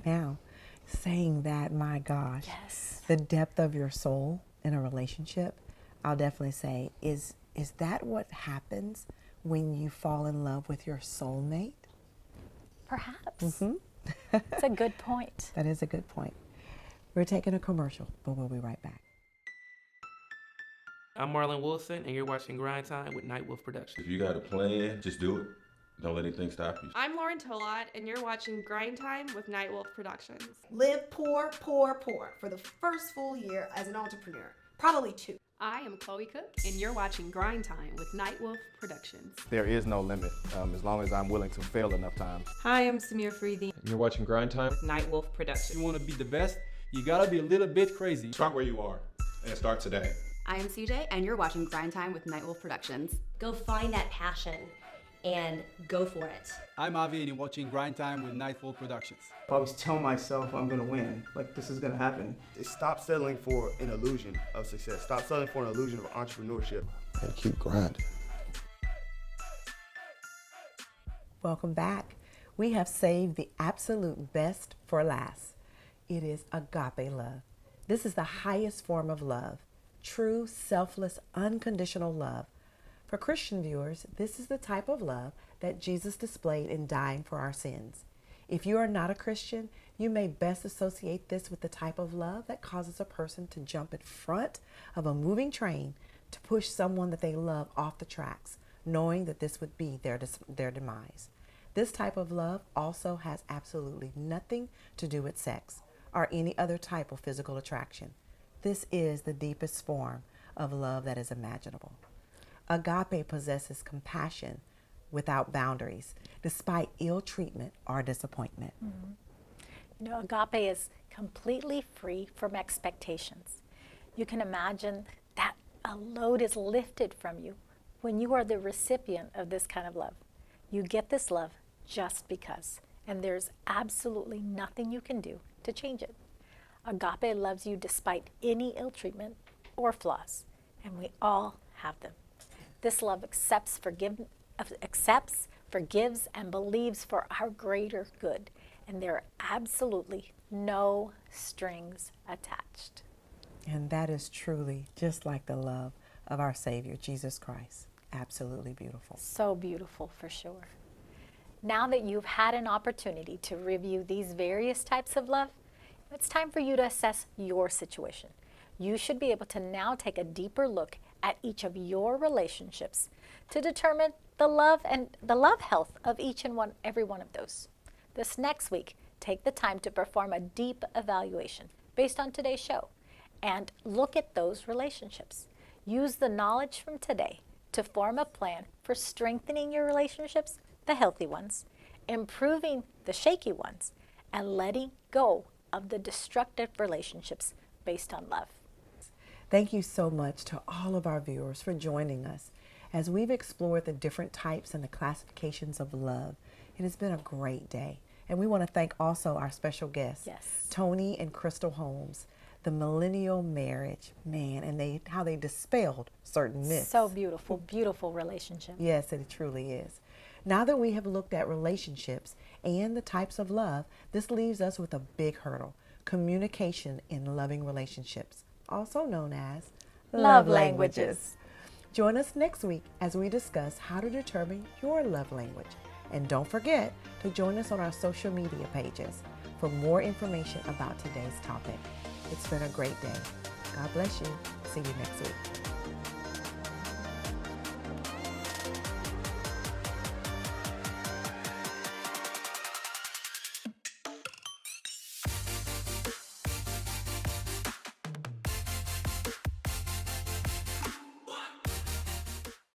A: Now, saying that, my gosh,
B: Yes.
A: the depth of your soul in a relationship, I'll definitely say, is that what happens when you fall in love with your soulmate?
B: Perhaps. That's a good point.
A: That is a good point. We're taking a commercial, but we'll be right back.
G: I'm Marlon Wilson, and you're watching Grind Time with Night Wolf Productions.
H: If you got a plan, just do it. Don't let anything stop you.
I: I'm Lauren Tolot, and you're watching Grind Time with Night Wolf Productions.
J: Live poor, poor, poor for the first full year as an entrepreneur. Probably 2.
I: I am Chloe Cook, and you're watching Grind Time with Night Wolf Productions.
K: There is no limit, as long as I'm willing to fail enough times.
L: Hi, I'm Samir Freedy.
M: You're watching Grind Time
L: with Night Wolf Productions.
N: You want to be the best, you gotta be a little bit crazy.
H: Start where you are, and start today.
O: I am CJ, and you're watching Grind Time with Night Wolf Productions. Go find that passion and go for it.
P: I'm Avi, and you're watching Grind Time with Night Wolf Productions.
Q: I always tell myself I'm gonna win, like this is gonna happen.
R: Stop settling for an illusion of success. Stop settling for an illusion of entrepreneurship.
H: And keep grinding.
A: Welcome back. We have saved the absolute best for last. It is agape love. This is the highest form of love. True, selfless, unconditional love. For Christian viewers, this is the type of love that Jesus displayed in dying for our sins. If you are not a Christian, you may best associate this with the type of love that causes a person to jump in front of a moving train to push someone that they love off the tracks, knowing that this would be their demise. This type of love also has absolutely nothing to do with sex or any other type of physical attraction. This is the deepest form of love that is imaginable. Agape possesses compassion without boundaries, despite ill treatment or disappointment.
B: Agape is completely free from expectations. You can imagine that a load is lifted from you when you are the recipient of this kind of love. You get this love just because, and there's absolutely nothing you can do to change it. Agape loves you despite any ill treatment or flaws, and we all have them. This love accepts, forgives, and believes for our greater good, and there are absolutely no strings attached.
A: And that is truly just like the love of our Savior, Jesus Christ. Absolutely beautiful.
B: So beautiful, for sure. Now that you've had an opportunity to review these various types of love, it's time for you to assess your situation. You should be able to now take a deeper look at each of your relationships to determine the love health of each and every one of those. This next week, take the time to perform a deep evaluation based on today's show and look at those relationships. Use the knowledge from today to form a plan for strengthening your relationships, the healthy ones, improving the shaky ones, and letting go of the destructive relationships based on love.
A: Thank you so much to all of our viewers for joining us as we've explored the different types and the classifications of love. It has been a great day. And we want to thank also our special guests, Tony and Crystal Holmes, the millennial marriage, man, and how they dispelled certain myths.
B: So beautiful, beautiful relationship.
A: Yes, it truly is. Now that we have looked at relationships and the types of love, this leaves us with a big hurdle: communication in loving relationships, also known as love languages. Join us next week as we discuss how to determine your love language. And don't forget to join us on our social media pages for more information about today's topic. It's been a great day. God bless you. See you next week.